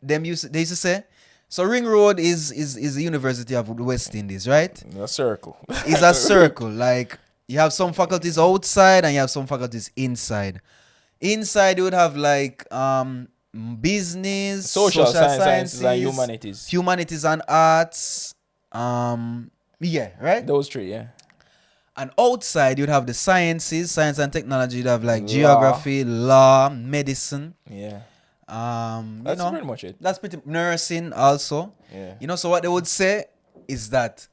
They used to say. So ring road is the University of the West Indies, right? A circle. It's a circle. Like you have some faculties outside and you have some faculties inside. Inside you would have like business, Social sciences and humanities. humanities and arts. Yeah, right? Those three, yeah. And outside you'd have the sciences, science and technology. You'd have like Law. geography, law, medicine. Yeah. That's pretty much it. That's pretty nursing also. Yeah. So what they would say is that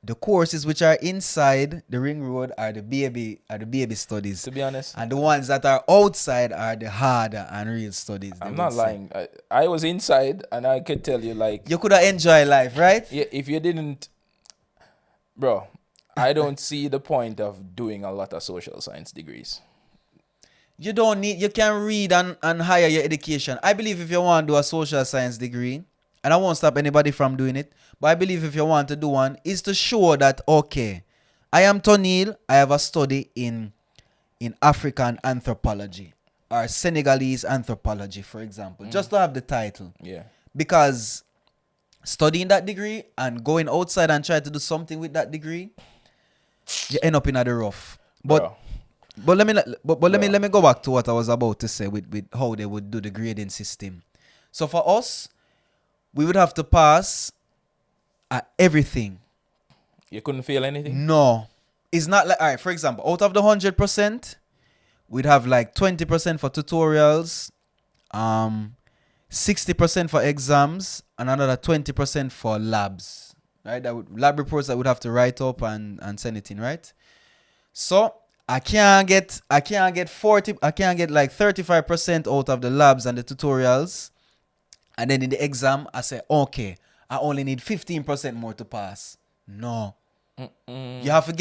the courses which are inside the ring road are the baby studies. To be honest, And the ones that are outside are the harder and real studies. I'm not lying. I was inside and I could tell you, like, You could have enjoyed life, right? yeah, if you didn't, bro, I don't see the point of doing a lot of social science degrees. You can read and higher your education. I believe if you want to do a social science degree, and I won't stop anybody from doing it, but I believe if you want to do one, is to show that, okay, I am Tonniel, I have a study in African anthropology or Senegalese anthropology, for example, just to have the title. Yeah. Because studying that degree and going outside and try to do something with that degree, you end up in the rough. Bro. But let me go back to what I was about to say with how they would do the grading system. So for us, we would have to pass at everything. You couldn't feel anything? No. It's not like, all right, for example, out of the 100%, we'd have like 20% for tutorials, 60% for exams, and another 20% for labs. Right? Lab reports that would have to write up and send it in, right? So I can't get like 35% out of the labs and the tutorials. And then in the exam, I say, okay, I only need 15% more to pass. No. You have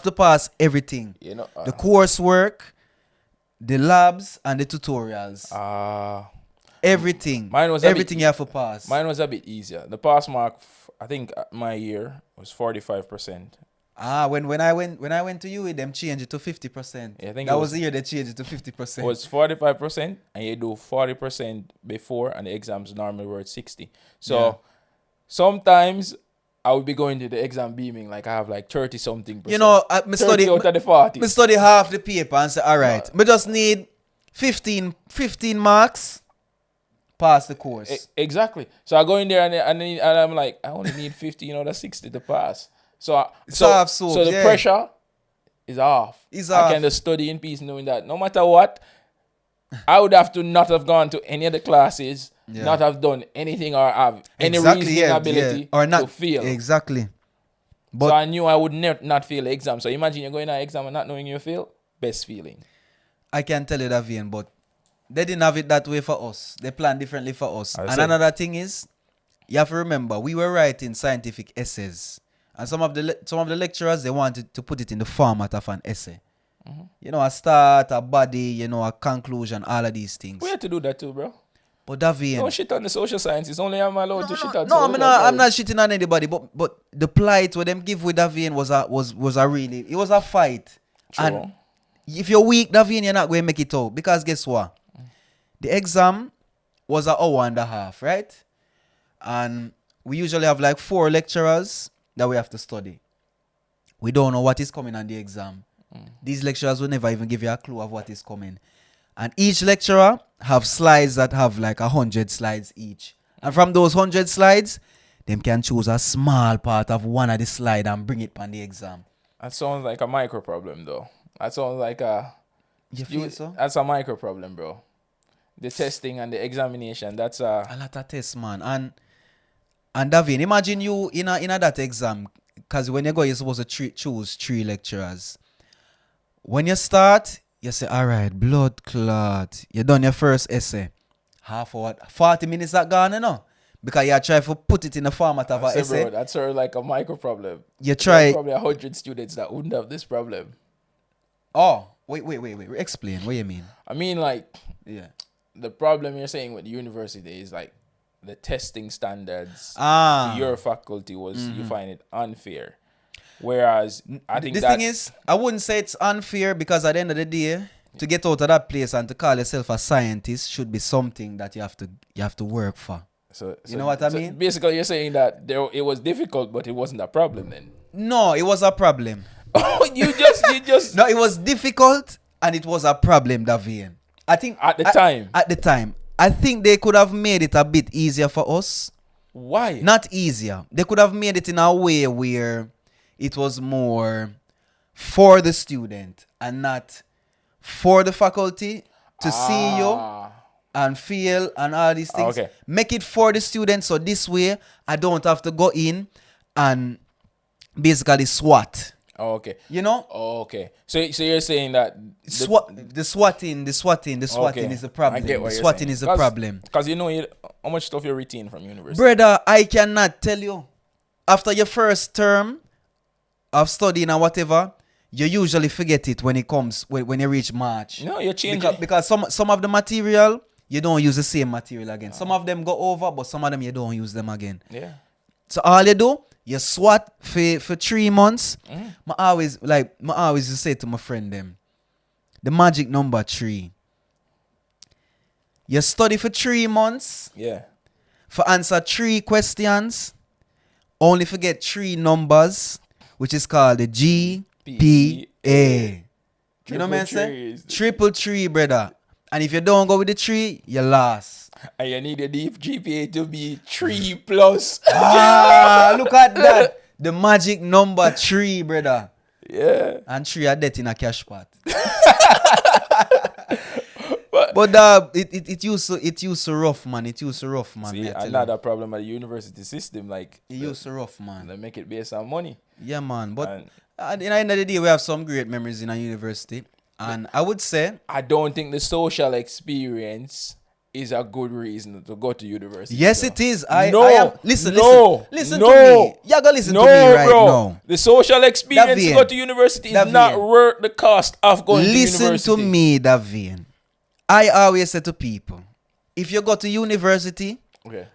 to pass everything. You know, The coursework, the labs and the tutorials. Everything. Mine was everything you have to pass. Mine was a bit easier. The pass mark, I think my year was 45%. When I went to UE, them changed it to 50%. Yeah, I think that was the year they changed it to 50%. It was 45%, and you do 40% before, and the exams normally were at 60. So sometimes I would be going to the exam beaming like I have like 30 something percent. You know, I 30 study out of the 40. me study half the paper and say, all right, me just need 15 marks, pass the course. Exactly. So I go in there and I'm like, I only need 15 out of 60 to pass. So the pressure is off. I can just study in peace knowing that no matter what, I would have to not have gone to any of the classes, not have done anything or have any reasoning ability or not to fail. Exactly. But so I knew I would not fail the exam. So imagine you're going to an exam and not knowing you fail. Best feeling. I can tell you that, Vian, but they didn't have it that way for us. They planned differently for us. And another thing is, you have to remember, we were writing scientific essays. And some of the lecturers, they wanted to put it in the format of an essay. Mm-hmm. You know, a start, a body, you know, a conclusion, all of these things. We had to do that too, bro. But Davian, don't shit on the social sciences. Only I'm allowed to shit on. No, I'm not shitting on anybody. But the plight what them give with Davian was a fight. True. And if you're weak, Davian, you're not going to make it out. Because guess what? The exam was an hour and a half, right? And we usually have like 4 lecturers that we have to study. We don't know what is coming on the exam. These lecturers will never even give you a clue of what is coming. And each lecturer have slides that have like 100 slides each. And from those 100 slides, them can choose a small part of one of the slide and bring it on the exam. That sounds like a micro problem, though. That sounds like a... You feel so? That's a micro problem, bro. The testing and the examination, that's a lot of tests, man. And Davin, imagine you in that exam, because when you go, you're supposed to choose 3 lecturers. When you start, you say, all right, blood clot. You done your first essay. Half hour, 40 minutes that gone, you know? Because you try to put it in the format of an essay. Bro, that's sort of like a micro problem. You try... There's probably 100 students that wouldn't have this problem. Oh, wait. Explain. What you mean? I mean, like... Yeah. The problem you're saying with the university is like the testing standards to your faculty was you find it unfair. Whereas I think the thing is, I wouldn't say it's unfair because at the end of the day, to get out of that place and to call yourself a scientist should be something that you have to work for. So you know what I mean? Basically, you're saying that it was difficult, but it wasn't a problem then. No, it was a problem. Oh, you just No, it was difficult and it was a problem, Davian. I think at the time, I think they could have made it a bit easier for us. Why? Not easier. They could have made it in a way where it was more for the student and not for the faculty to see you and feel and all these things. Okay. Make it for the student so this way I don't have to go in and basically SWAT. Oh, okay. You know? Oh, okay. So you're saying that the swatting is a problem. I get what the you're swatting saying. is a problem. Because you know how much stuff you retain from university. Brother, I cannot tell you. After your first term of studying or whatever, you usually forget it when it comes when you reach March. No, you change it. Because some of the material you don't use the same material again. Some of them go over, but some of them you don't use them again. Yeah. So all you do, you SWAT for 3 months. I always just say to my friend them, the magic number 3. You study for 3 months. Yeah. For answer 3 questions. Only forget 3 numbers, which is called the GPA. You know what I'm saying? 333, brother. And if you don't go with the 3, you lost. And you need a deep GPA to be 3+. Look at that. The magic number 3, brother. Yeah. And 3 are debt in a cash pot. But it used to rough, man. It used to rough, man. See, another problem at the university system, like it used to rough, man. They make it based on money. Yeah, man. But at the end of the day, we have some great memories in our university. And I would say I don't think the social experience is a good reason to go to university. Yes, bro. it is. Listen to me. You gotta listen to me right now. The social experience to Davian. go to university is Davian. not worth the cost of going to university. Listen to me, Davian. I always say to people, if you go to university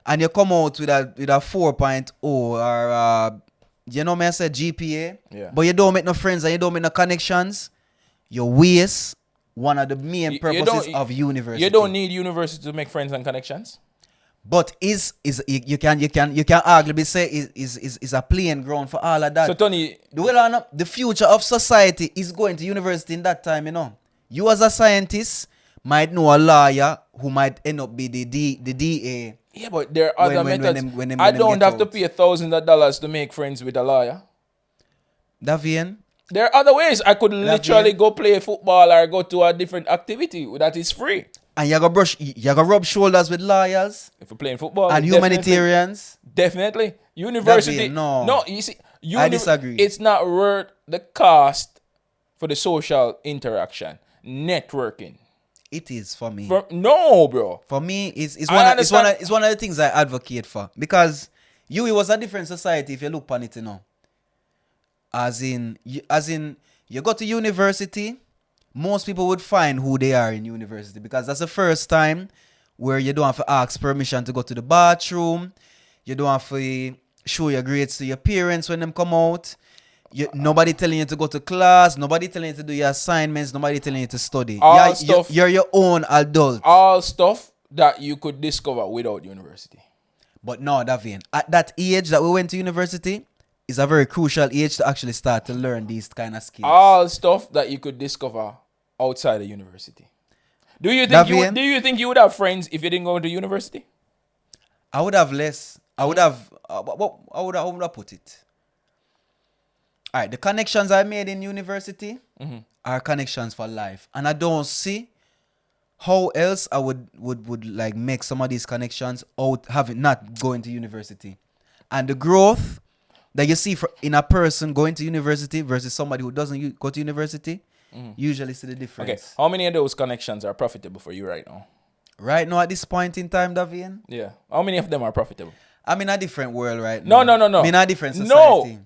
and you come out with a 4.0 or you know me, I said GPA, but you don't make no friends and you don't make no connections, you waste one of the main purposes of university. You don't need university to make friends and connections. But you can arguably say is a playing ground for all of that. So Tony, the future of society is going to university in that time, you know. You as a scientist might know a lawyer who might end up be the DA. Yeah, but there are other methods. I don't have to pay $1,000 to make friends with a lawyer. Davian? There are other ways. I could literally go play football or go to a different activity that is free. And you gotta rub shoulders with lawyers. If you're playing football. And humanitarians. Definitely. University. Davian, no. No, you see. I disagree. It's not worth the cost for the social interaction. Networking. It is for me. No, bro. For me, it's one of the things I advocate for. Because it was a different society if you look on it, you know. As in, you go to university, most people would find who they are in university because that's the first time where you don't have to ask permission to go to the bathroom. You don't have to show your grades to your parents when them come out. Nobody telling you to go to class. Nobody telling you to do your assignments. Nobody telling you to study. You're your own adult. All stuff that you could discover without university. But no, Davian, at that age that we went to university is a very crucial age to actually start to learn these kind of skills. All stuff that you could discover outside of university. Do you think you would have friends if you didn't go to university? I would have less. I would have. How would I put it? All right, the connections I made in university are connections for life, and I don't see how else I would like make some of these connections out not going to university, and the growth that you see in a person going to university versus somebody who doesn't go to university, usually see the difference. Okay, how many of those connections are profitable for you right now? Right now at this point in time, Davian? Yeah. How many of them are profitable? I'm in a different world right now. No. I'm in a different society. No.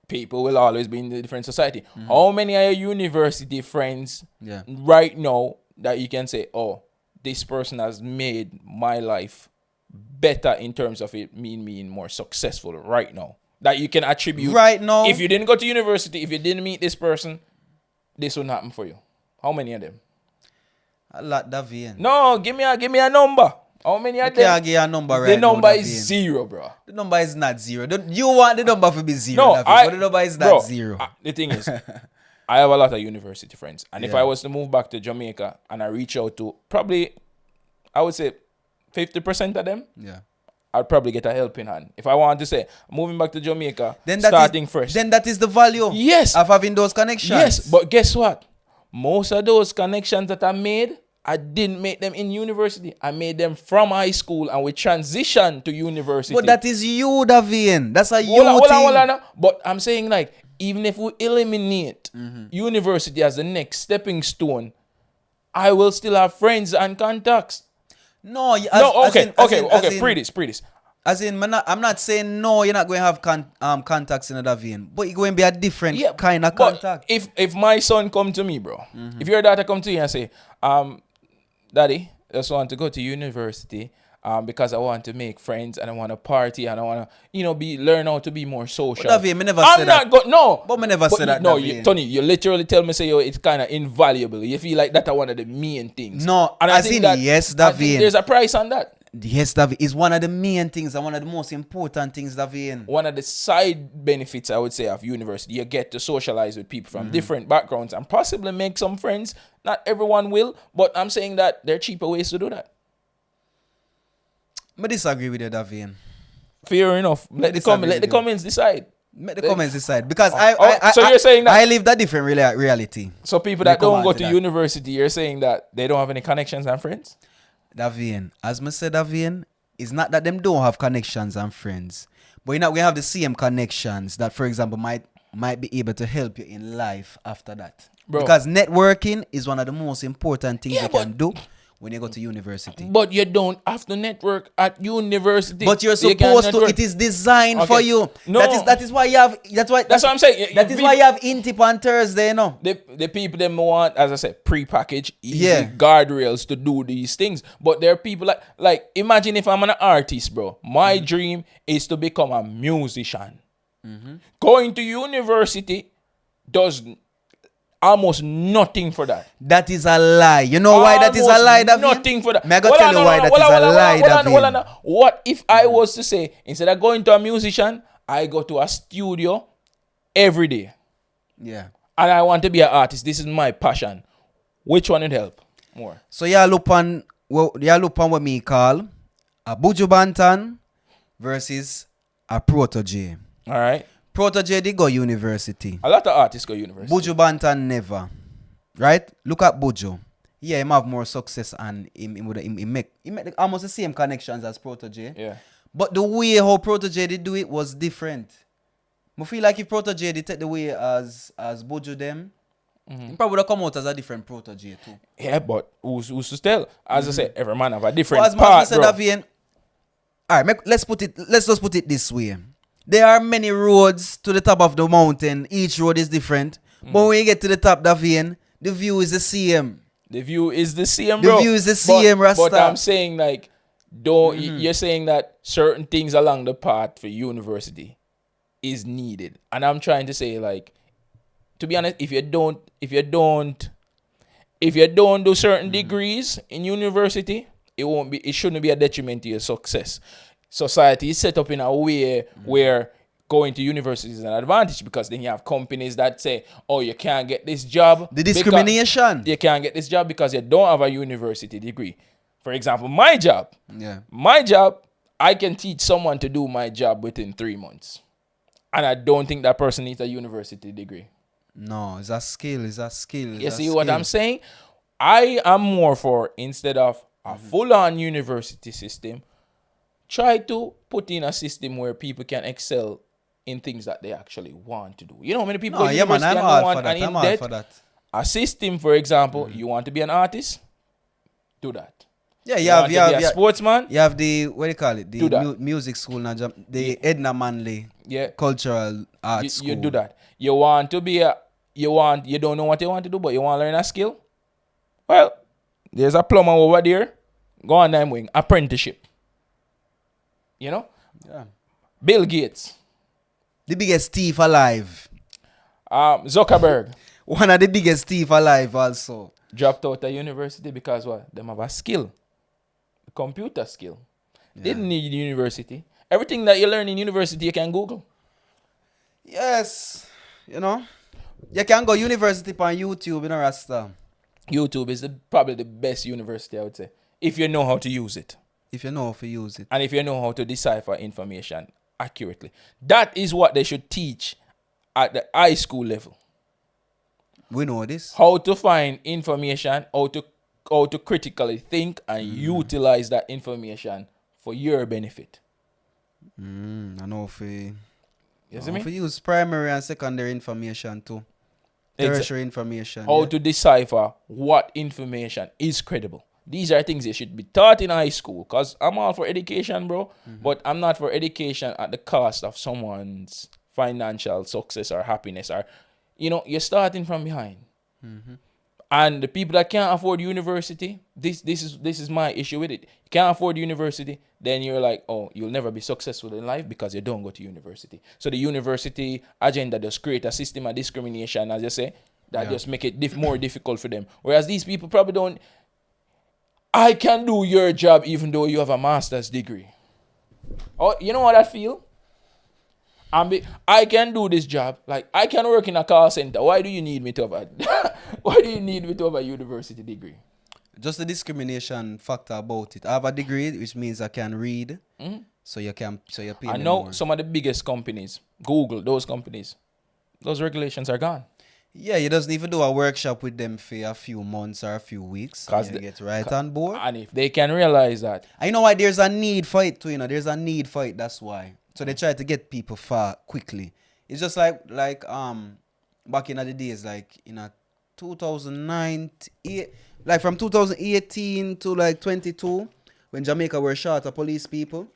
People will always be in a different society. How many are your university friends right now that you can say, oh, this person has made my life better in terms of it being more successful right now? That you can attribute. Right now. If you didn't go to university, if you didn't meet this person, this wouldn't happen for you. How many of them? A lot, Davian. No, give me a number. How many of them? Can't give you a number right now. The number is 0, bro. The number is not 0. You want the number to be 0, no, but the number is not 0. The thing is, I have a lot of university friends. And if I was to move back to Jamaica and I reach out to probably, I would say 50% of them, I'd probably get a helping hand. If I want to say, moving back to Jamaica, starting fresh. Then that is the value of having those connections. Yes, but guess what? Most of those connections that I made, I didn't make them in university. I made them from high school and we transitioned to university. But that is you, Davian. That's a you thing. Hold on. But I'm saying like, even if we eliminate university as the next stepping stone, I will still have friends and contacts. Okay. Pre this. As in, I'm not saying no, you're not going to have contacts in another vein, but you're going to be a different kind of contact. If my son come to me, bro, if your daughter come to you and say, Daddy, I just want to go to university because I want to make friends and I want to party and I want to, learn how to be more social. But Davian, me never said that. But me never said that. No, Tony, you literally tell me, say, it's kind of invaluable. You feel like that's one of the main things. No, and yes, Davian. I think there's a price on that. Yes, Davian, is one of the main things and one of the most important things, Davian. One of the side benefits, I would say, of university, you get to socialize with people from different backgrounds and possibly make some friends. Not everyone will, but I'm saying that there are cheaper ways to do that. I disagree with you, Davian. Fair enough. Let the comments decide. Let the comments decide. Because you're saying that I live that different reality. So people that don't go to university, you're saying that they don't have any connections and friends? Davian, as I said, Davian, it's not that them don't have connections and friends, but we have the same connections that, for example, might be able to help you in life after that. Bro. Because networking is one of the most important things you can do when you go to university. But you don't have to network at university. But you're You can supposed to. network. It is designed Okay. for you. No. That is why you have. That's what I'm saying. That is why you have Intip on Thursday, you know. The people them want, as I said, pre-packaged easy Yeah. guardrails to do these things. But there are people like imagine if I'm an artist, bro. My dream is to become a musician. Going to university does almost nothing for that. That is a lie. You know why that is a lie, David? Nothing for that. May I go tell you why that is a lie, David? What if I was to say, instead of going to a musician, I go to a studio every day Yeah. and I want to be an artist? This is my passion. Which one would help more? So you look on what me call a Buju Banton versus a Protege. All right. Protege did go university. A lot of artists go university. Buju Banton never. Right? Look at Buju. Yeah, him have more success and he make almost the same connections as Protege. Yeah. But the way how Protege did do it was different. I feel like if Protege did take the way as Buju them, he probably would have come out as a different Protege too. Yeah, but who's to tell? As I said, every man have a different As part, said, bro. all right, let's just put it this way. There are many roads to the top of the mountain. Each road is different. But when you get to the top, Davian, the view is the same. The view is the same, The bro. view is the same, Rasta. But I'm saying, like, you're saying that certain things along the path for university is needed. And I'm trying to say, like, to be honest, if you don't do certain degrees in university, it shouldn't be a detriment to your success. Society is set up in a way where going to university is an advantage, because then you have companies that say, oh, you can't get this job. The discrimination. You can't get this job because you don't have a university degree. For example, my job, I can teach someone to do my job within 3 months. And I don't think that person needs a university degree. No, it's a skill. You see what I'm saying? I am more for, instead of a full-on university system, try to put in a system where people can excel in things that they actually want to do. You know how many people go to university and don't want and in debt? A system, for example, you want to be an artist? Do that. Yeah, you want to be a sportsman? You have the, what do you call it? Do The music school, the Edna Manley cultural arts school. You do that. You want to be you don't know what you want to do, but you want to learn a skill? Well, there's a plumber over there. Go on them wing. Apprenticeship. You know? Yeah. Bill Gates. The biggest thief alive. Zuckerberg. One of the biggest thief alive also. Dropped out of university because what? Them have a skill. A computer skill. Didn't need university. Everything that you learn in university, you can Google. Yes. You know? You can go university on YouTube, you know, Rasta. YouTube is probably the best university, I would say, if you know how to use it. If you know how to use it. And if you know how to decipher information accurately. That is what they should teach at the high school level. We know this. How to find information, how to critically think and utilize that information for your benefit. I know if we use primary and secondary information too. Tertiary information. How to decipher what information is credible. These are things that should be taught in high school, because I'm all for education, bro. But I'm not for education at the cost of someone's financial success or happiness. Or, you're starting from behind. And the people that can't afford university, this is my issue with it. You can't afford university, then you're like, oh, you'll never be successful in life because you don't go to university. So the university agenda just create a system of discrimination, as you say, that just make it more difficult for them. Whereas these people probably don't. I can do your job even though you have a master's degree. Oh, you know what I feel? I can do this job. Like, I can work in a call center. Why do you need me to have a university degree? Just the discrimination factor about it. I have a degree, which means I can read. So you pay I me know more. some of the biggest companies, Google, those companies, those regulations are gone. Yeah, you doesn't even do a workshop with them for a few months or a few weeks. Because they get right on board. And if they can realize that. I know why there's a need for it too, There's a need for it, that's why. So they try to get people far quickly. It's just like back in the days, like 2009, like from 2018 to like 22, when Jamaica were short of police people,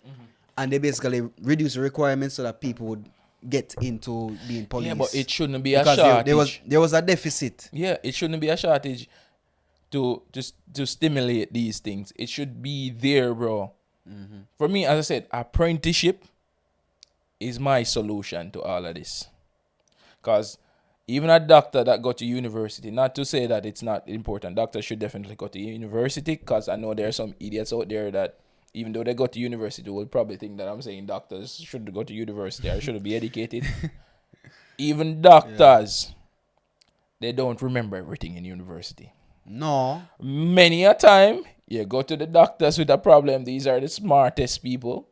and they basically reduced the requirements so that people would get into being police. Yeah, but it shouldn't be a because shortage. there was a deficit. Yeah, it shouldn't be a shortage to stimulate these things. It should be there, bro. For me, as I said, apprenticeship is my solution to all of this. Because even a doctor that go to university, not to say that it's not important, doctors should definitely go to university, because I know there are some idiots out there that even though they go to university will probably think that I'm saying doctors should go to university or should be educated. Even doctors, they don't remember everything in university. No. Many a time, you go to the doctors with a problem. These are the smartest people.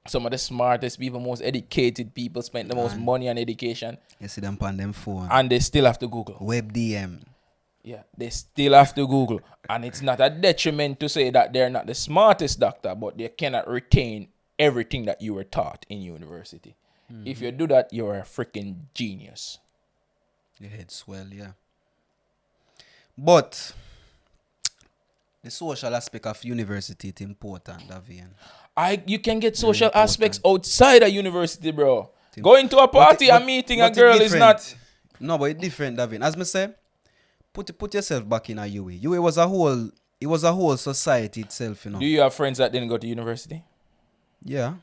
Some of the smartest people, most educated people, spend the most money on education. You see them on them phone. And they still have to Google. Web DM. Yeah, they still have to Google. And it's not a detriment to say that they're not the smartest doctor, but they cannot retain everything that you were taught in university. If you do that, you're a freaking genius. Your head swell, yeah. But the social aspect of university is important, Davian. You can get social aspects outside of university, bro. Going to a party and meeting a girl is not... No, but it's different, Davian. As me say, put yourself back in a UA. UA was a whole society itself, you know. Do you have friends that didn't go to university? Yeah.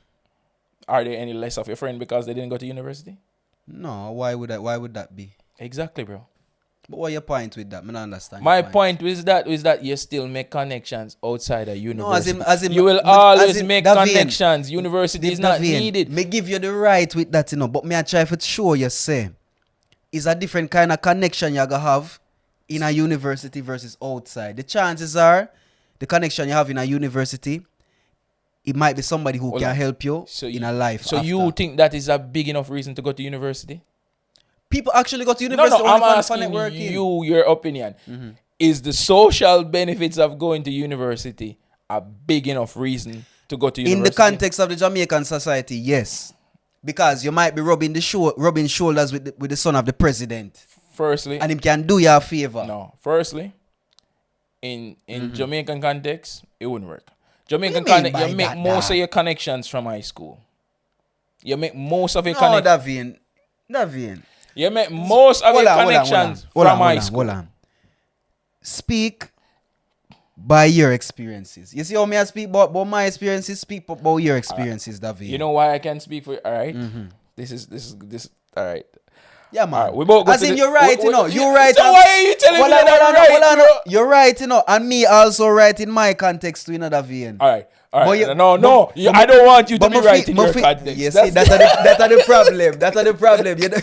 Are there any less of your friend because they didn't go to university? No, why would that be? Exactly, bro. But what your point with that? I don't understand. My point is that you still make connections outside of university. No, as in you will always make connections. University is not needed. Me give you the right with that, you know. But me I try to show you, say, it's a different kind of connection you're gonna have in a university versus outside. The chances are, the connection you have in a university, it might be somebody who can help you in a life. So you think that is a big enough reason to go to university? People actually go to university I'm only for asking networking. you your opinion. Is the social benefits of going to university a big enough reason to go to university? In the context of the Jamaican society, yes. Because you might be rubbing shoulders with the son of the president. Firstly. And him can do you a favor. No. Firstly, in Jamaican context, it wouldn't work. Jamaican context, you make most of your connections from high school. You make most of your connections. Davian. You make most of your connections from high school. Hold on. Speak by your experiences. You see how me I speak about my experiences? Speak about your experiences, Davian. You know why I can speak for you? All right. This is all right. Yeah, man. All right, we both go as to in, you're right, you know. You're right. So why are you telling me that I'm right, bro? You're right, you know. And me also right in my context to another Vein. All right. No. I don't want you to be right in your context. You see, that's the problem. That's the problem. You know?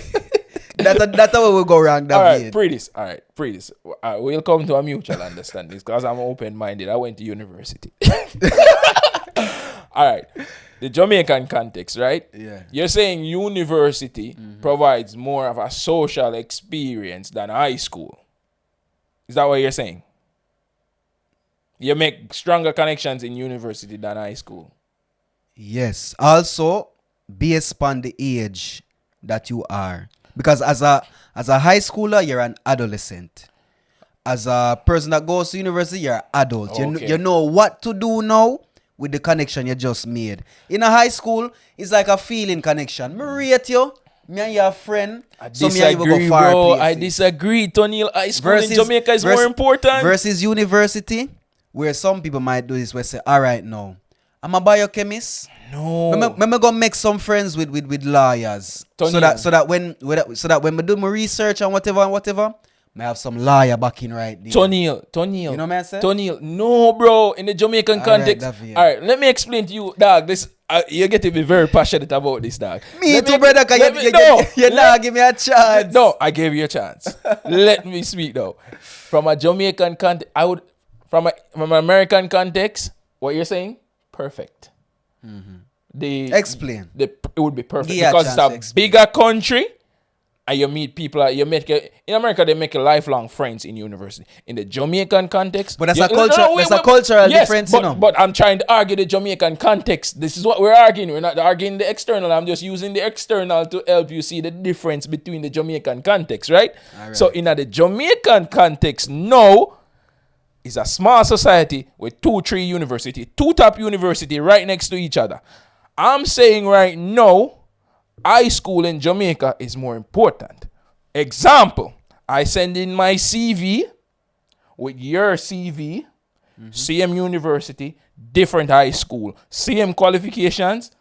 That's how we go wrong, David. All right, Predis. We'll come to a mutual understanding because I'm open-minded. I went to university. All right. The Jamaican context, right? Yeah. You're saying university provides more of a social experience than high school. Is that what you're saying? You make stronger connections in university than high school. Yes. Also, based upon the age that you are. Because as a high schooler, you're an adolescent. As a person that goes to university, you're an adult. Okay. You know what to do now with the connection you just made. In a high school, it's like a feeling connection. Me rate you. Me and your friend. I disagree, bro. I disagree. Tonniel High School in Jamaica is more important. Versus university, where some people might do this, where say, all right, now, I'm a biochemist. No. I'm gonna make some friends with lawyers. Tonniel. So that when we do my research and whatever, I have some lawyer backing right there. Tonniel. You know what I'm saying? Tonniel. No, bro. In the Jamaican context. All right, let me explain to you, dog. This you get to be very passionate about this, dog. Me too, brother. You not give me a chance. No, I gave you a chance. Let me speak though. From a Jamaican context, from an American context, what you're saying, perfect. Explain. It would be perfect Give because it's a bigger country. and you meet people, in America they make a lifelong friends in university. In the Jamaican context, But that's a cultural difference, but, you know. But I'm trying to argue the Jamaican context. This is what we're arguing. We're not arguing the external. I'm just using the external to help you see the difference between the Jamaican context, right? So in the Jamaican context, no, it's a small society with 2-3 university, 2 top university right next to each other. I'm saying right now, high school in Jamaica is more important. Example, I send in my CV with your CV, same university, different high school, same qualifications,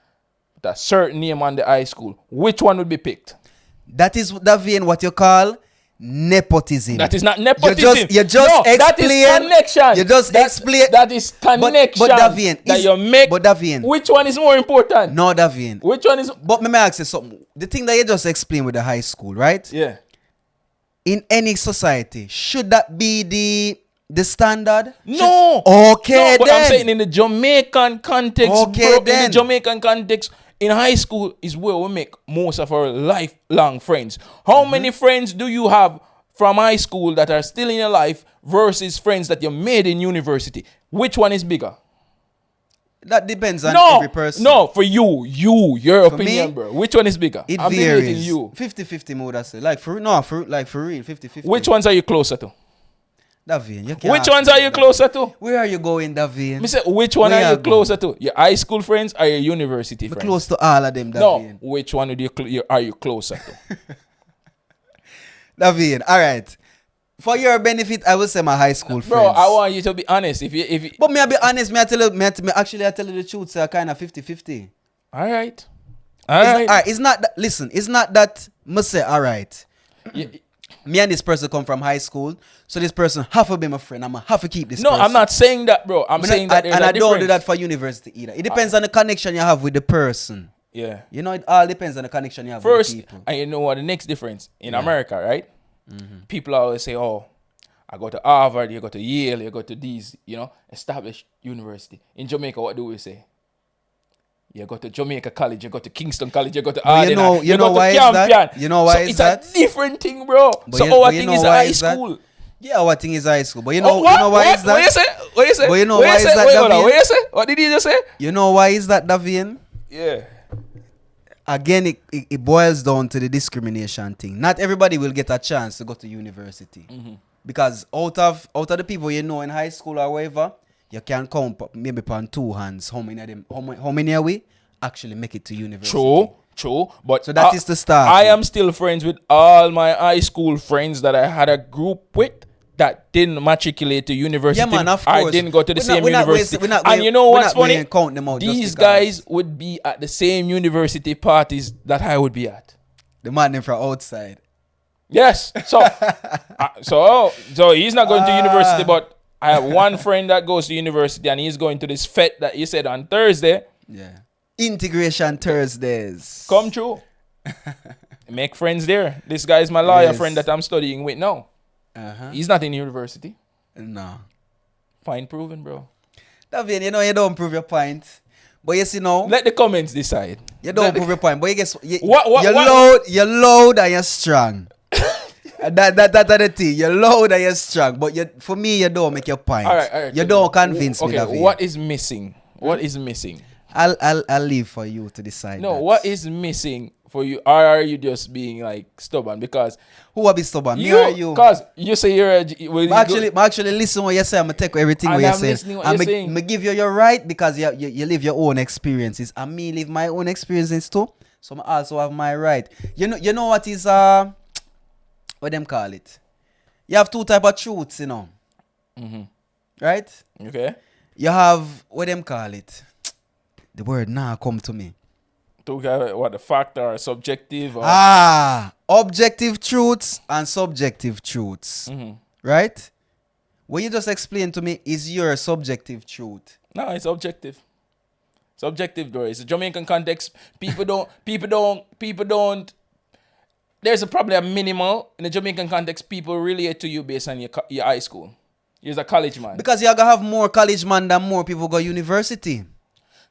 but a certain name on the high school. Which one would be picked? That is what you call nepotism. That is not nepotism. You just explain. That is connection. You just explain. That is connection. But Davian, that you make. But Davian, which one is more important? No, Davian. Which one is? But let me ask you something. The thing that you just explained with the high school, right? Yeah. In any society, should that be the standard? No. Okay, no, but then. I'm saying in the Jamaican context, Okay, then. in the Jamaican context, in high school is where we make most of our lifelong friends. How many friends do you have from high school that are still in your life versus friends that you made in university? Which one is bigger? That depends on every person. No, for your For opinion, me, bro. Which one is bigger? It I'm varies. debating you. 50-50 mode, I say. Like for real, 50-50. Which ones are you closer to? Davian, you can't Which ask ones me are you that. closer to? Where are you going, Davian? Me say, which one Where are you you closer to? Your high school friends or your university I'm friends? close to all of them, No, Davian. which one are you closer to? Davian, all right. For your benefit, I will say my high school Bro, friends. I want you to be honest. If you But me, I be honest, I tell you the truth, so I kind of 50-50. all right. All right. It's not that, listen, it's not that must say all right. Me and this person come from high school, so this person have to be my friend. I'm gonna have to keep this No, person. I'm not saying that, bro. I'm saying that there's and a I don't do difference. that for university either. It depends on the connection you have with the person. Yeah. You know, it all depends on the connection you have First, with the people. and you know what the next difference in America, right? People always say, "Oh, I go to Harvard, you go to Yale, you go to these, established university." In Jamaica, what do we say? You go to Jamaica College, you go to Kingston College, you go to But you Arden, know go why to is Campion. that? You know why is it's that? a different thing, bro. But So you- our but you thing know is why high is that? school. Yeah, what thing is high school? But you Oh, know, what? you know why is that? What you say? What you say? But you know What why is say? that, Wait, hold on. Davian? What you say? What did you just say? You know why is that, Davian? Yeah. Again, it boils down to the discrimination thing. Not everybody will get a chance to go to university. Because out of the people you know in high school or whatever, you can count maybe upon 2 hands how many of them, how many are we actually make it to university. True. But So that is the start. I am still friends with all my high school friends that I had a group with that didn't matriculate to university. Yeah, man, of I course. didn't go to the We're same not- we're not university. wasting- we're not- And you know we're what's not funny? going to count them out just These because. guys would be at the same university parties that I would be at. The man them from outside. Yes. So, so he's not going to university, but I have one friend that goes to university and he's going to this fete that you said on Thursday. Yeah. Integration Thursdays. Come true. Make friends there. This guy is my lawyer Yes. friend that I'm studying with now. He's not in university. No. Fine proven, bro. Davian, you know you don't prove your point. But you see now, Let the comments decide. you don't prove your point. But you guess you're What? you're loud and you're strong. That the thing. You're loud and you're strong. But for me, you don't make your point. All right. You don't convince me, Okay, Davian. what is missing? What is missing? I'll leave for you to decide. No, that. what is missing for you? Or are you just being like stubborn? Because Who will be stubborn? Me or you? Because you say you're a... Actually, listen what you say. I'm gonna take everything And what I'm you say. listening what you're saying. I'm gonna give you your right because you live your own experiences. And me live my own experiences too. So I also have my right. You know what is what them call it? You have 2 type of truths, you know. Right? Okay. You have what them call it? The word now come to me. What the fact or subjective or... Objective truths and subjective truths. Right? What you just explained to me is your subjective truth. No, it's objective. It's objective, though. It's a Jamaican context. People don't. There's probably a minimal in the Jamaican context. People relate to you based on your high school. You're a college man. Because you're gonna have more college man than more people go university.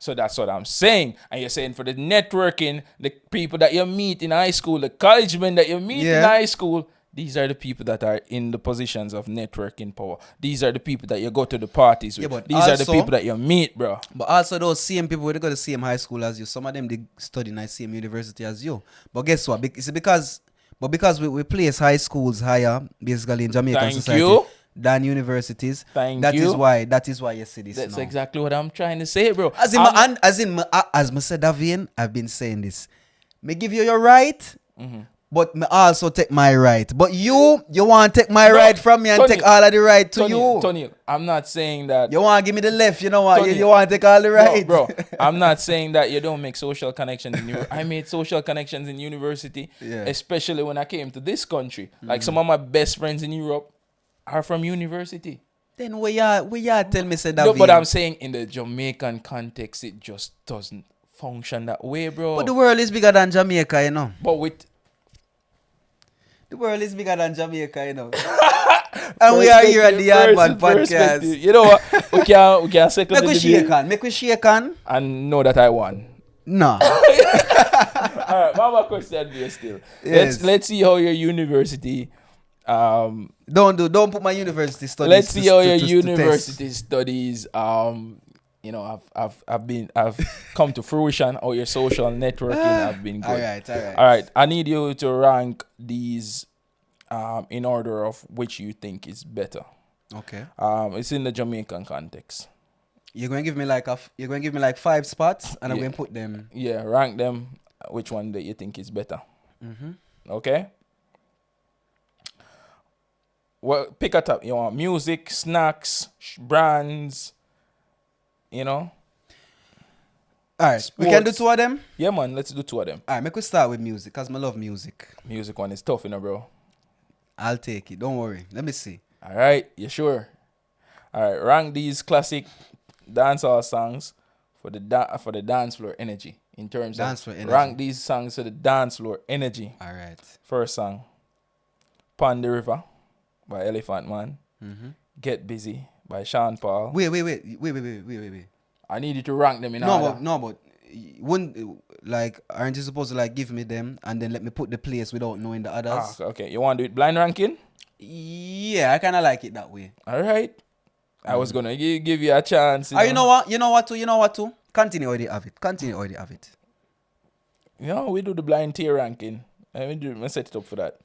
So that's what I'm saying. And you're saying for the networking, the people that you meet in high school, the college men that you meet in high school, these are the people that are in the positions of networking power. These are the people that you go to the parties with. But these are the people that you meet, bro. But also those same people, they go to the same high school as you. Some of them, they study in the same university as you. But guess what? It's because we place high schools higher, basically in Jamaican society, than universities. That is why you see this. That's now. exactly what I'm trying to say, bro. As I said, Davian, I've been saying this. Me give you your right, but me also take my right. But you want to take my right from me and take all of the right to you. Tonniel, I'm not saying that. You want to give me the left, you know what? You want to take all the right. Bro, I'm not saying that you don't make social connections in university. I made social connections in university, especially when I came to this country. Like some of my best friends in Europe are from university. Then we tell me say that. No, but I'm saying in the Jamaican context, it just doesn't function that way, bro. But the world is bigger than Jamaica, you know. The world is bigger than Jamaica, you know. And we are here at the Yardman Podcast. You know what? We can second Make we shake on. And know that I won. No. Alright, my question here still. Yes. Let's see how your university Don't put my university studies. Let's see how your university studies you know, I've come to fruition, or your social networking have been good. All right. I need you to rank these in order of which you think is better. Okay. It's in the Jamaican context. You're going to give me like 5 spots, and I'm going to put them. Yeah, rank them. Which one that you think is better? Okay. Well, pick a top. You want music, snacks, brands. You know? Alright, we can do 2 of them? Yeah, man, let's do 2 of them. Alright, make we start with music, because I love music. Music one is tough, you know, bro. I'll take it, don't worry. Let me see. Alright, you sure? Alright, rank these classic dancehall songs for the dance floor energy. In terms of rank these songs to the dance floor energy. Alright. First song, Pon the River by Elephant Man. Get Busy by Sean Paul. Wait. I need you to rank them in order. No, but aren't you supposed to give me them and then let me put the place without knowing the others? Okay. You want to do it blind ranking? Yeah, I kind of like it that way. All right. I was gonna give you a chance. You know what? Continue already have it. You know, we do the blind tier ranking. I set it up for that.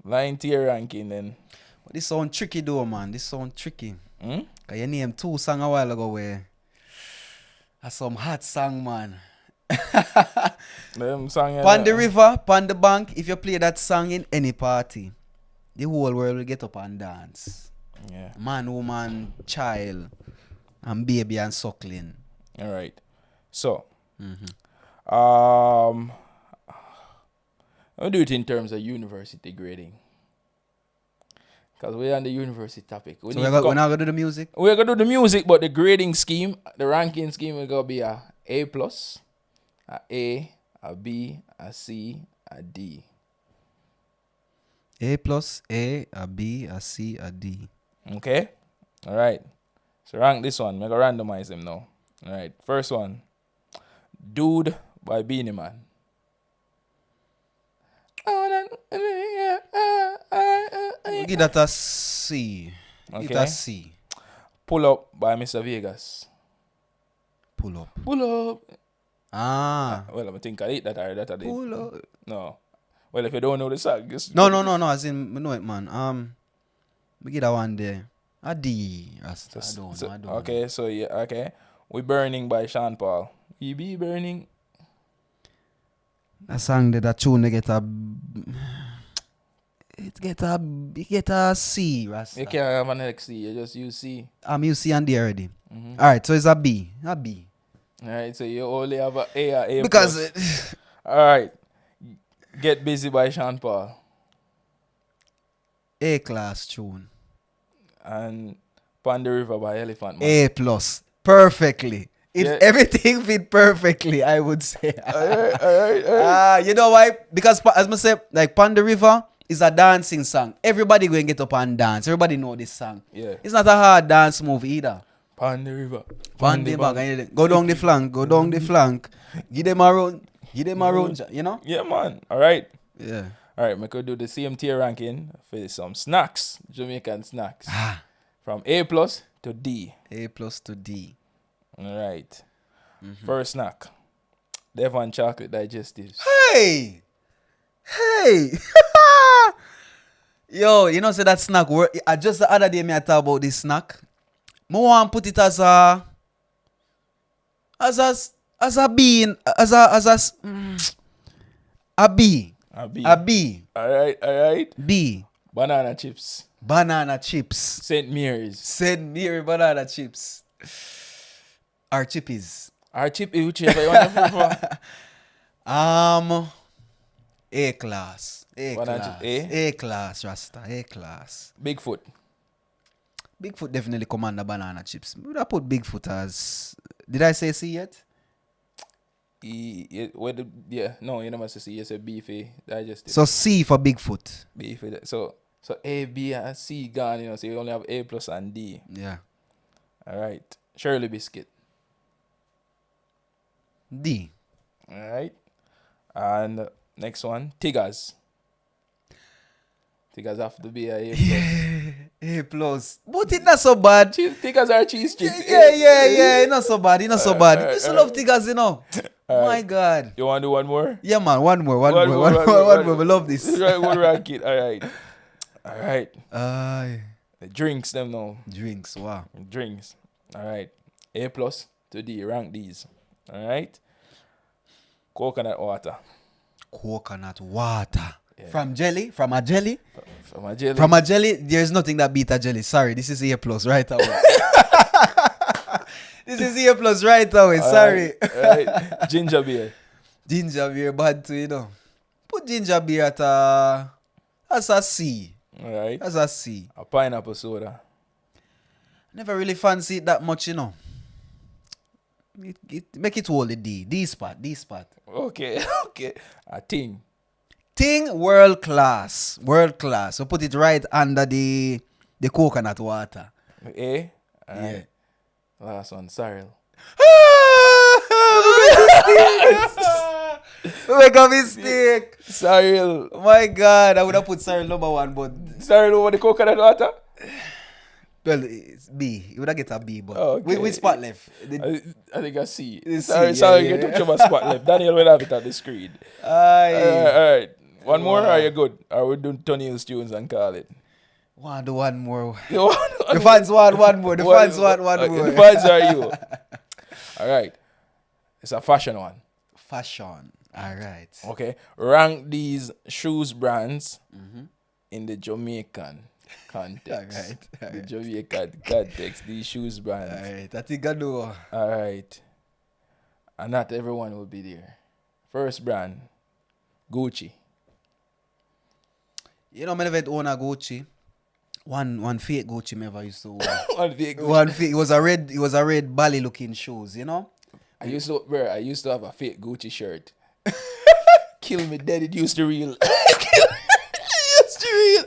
Blind tier ranking then. But this sound tricky though, man. This sound tricky. Cause you named 2 songs a while ago where that's some hot song, man. Them song. Pon the river, pon the bank. If you play that song in any party, the whole world will get up and dance. Yeah. Man, woman, child, and baby and suckling. All right. So, I'll do it in terms of university grading. Because we're on the university topic. We're not going to do the music? We're going to do the music, but the grading scheme, the ranking scheme, we're going to be a A+, a B, a C, a D. A+, a B, a C, a D. Okay? All right. So rank this one. We're going to randomize them now. All right. First one. Dude by Beanie Man. Give that a C. Okay. Give that a C. Pull Up by Mr. Vegas. Pull Up. Well, I think I did that. I did. Pull Up. No. Well, if you don't know the song, just... No. As in, I know it, man. We get that one there. A D. I don't know. Okay, so yeah, okay. We Burning by Sean Paul. We be burning. That song that tune they get a... It get a C, Rasta. You can't have an X C, you just use C. You C and D already. Alright, so it's a B. Alright, so you only have a A or A+. Because... Alright. Get Busy by Sean Paul. A-class tune. And Pon the River by Elephant Man. A+. Perfectly. Everything fit perfectly, I would say. Alright. You know why? Because as I say, Pon the River is a dancing song. Everybody going to get up and dance. Everybody know this song. Yeah. It's not a hard dance move either. Pon the river. Pon the bag. And go down the flank. Go down the flank. Give them a run. Give them a run. You know? Yeah, man. All right. Yeah. All right, we could do the same tier ranking for some snacks, Jamaican snacks. From A plus to D. A plus to D. All right. First snack. Devon chocolate digestives. Hey! Hey! Yo, you know, say that snack. Just the other day, I talk about this snack. I want to put it as a bean, a B. A B. All right. B. Banana chips. Banana chips. St. Mary's. St. Mary banana chips. Or chippies. Our chip, whichever you want to put for. A class. Banana chip, A class, Rasta. A class. Bigfoot. Bigfoot definitely command the banana chips. Would I put Bigfoot as... Did I say C yet? No, you never say C. You say B for digestive. So C for Bigfoot. B for that. So A, B, and C gone, you know, so you only have A plus and D. Yeah. All right. Shirley biscuit. D. All right. And next one, Tigers. Tigers have to be a plus. A plus. But it's not so bad. Tigers are cheese chips. Yeah. It's not so bad. It's not so bad. You still love Tigers, you know. My God. You want to do one more? Yeah, man. One more. We love this. Right, we'll rank it. All right. Aye. The drinks, them now. Drinks. Wow. Drinks. All right. A plus to D. Rank these. All right. Coconut water. Coconut water. Yeah. From jelly? From a jelly? From a jelly. From a jelly, there's nothing that beat a jelly. Sorry, this is A plus right away. This is A plus right away. Sorry. All right. Ginger beer. Ginger beer bad too, you know. Put ginger beer at as a C. All right. As a C. A pineapple soda. Never really fancy it that much, you know. Make it all the D. D spot. Okay. A ting. Ting world class. So put it right under the coconut water. A. All Yeah. right. Last one, sorrel. Make a mistake. Sorrel. My God, I would have put sorrel number 1, but Sorrel over the coconut water? well, it's B. You would have get a B, but Okay. with spot left. I think I see. The Sorry, C, sorry, yeah, you took my spot left. Daniel will have it on the screen. All right. One more, or are you good? Or we do Tonniel's tunes and call it? Want do one more. You want The fans want one more. The fans want one okay, more. the fans are you. All right. It's a fashion one. Fashion. All right. Okay. Rank these shoes brands in the Jamaican context. All The right. Jamaican context. These shoes brands. All right. I think I know. All right. And not everyone will be there. First brand, Gucci. You know, I never own a Gucci. One fake Gucci me ever used to own. One fake Gucci. One fake. It was a red belly looking shoes. You know. I used to have a fake Gucci shirt. Kill me dead. It used to real.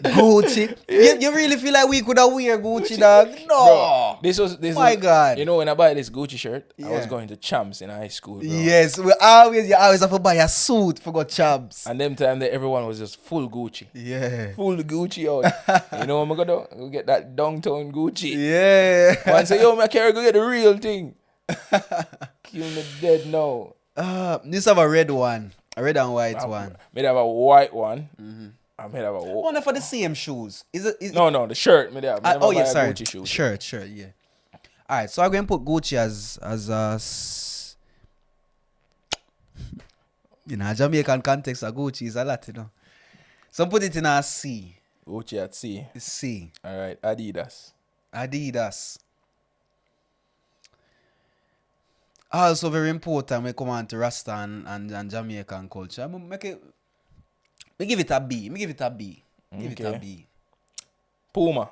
Gucci. You really feel like we could have wear Gucci, dog? No. Bro, this My was, God. You know, when I buy this Gucci shirt, I was Yeah. going to Champs in high school, bro. Yes, you always have to buy a suit for go Champs. And them time that everyone was just full Gucci. Yeah. Full Gucci out. You know what I'm gonna do? Go get that downtown Gucci. Yeah. One say, yo, my carry go get the real thing. Kill me dead now. This have a red one. A red and white one. May have a white one. I may have a Only for the same shoes. Is it? No, the shirt. May have. Oh yeah, buy a sorry. Gucci shoes. Shirt, yeah. Alright, so I'm going to put Gucci as you know, Jamaican context of Gucci is a lot, you know. So put it in a C. Gucci at C. C. All right, Adidas. Also very important when we come on to Rasta and Jamaican culture. Me give it a B. Give it a Okay. B. Puma.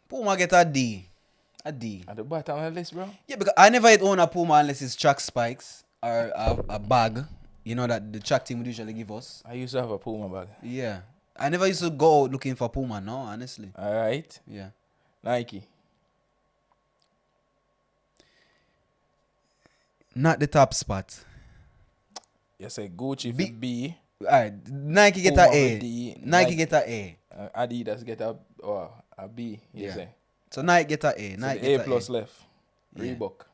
Puma get a D. A D. At the bottom of the list, bro. Yeah, because I never own a Puma unless it's track spikes or a bag. You know that the track team would usually give us. I used to have a Puma bag. Yeah. I never used to go out looking for Puma, no, honestly. All right. Yeah. Nike. Not the top spot. You say Gucci for B. Alright, Nike get Puma a A. for D, Nike get a A. Adidas get a B. You Yeah. say. So Nike get a A. So Nike the get A plus left. Yeah. Reebok.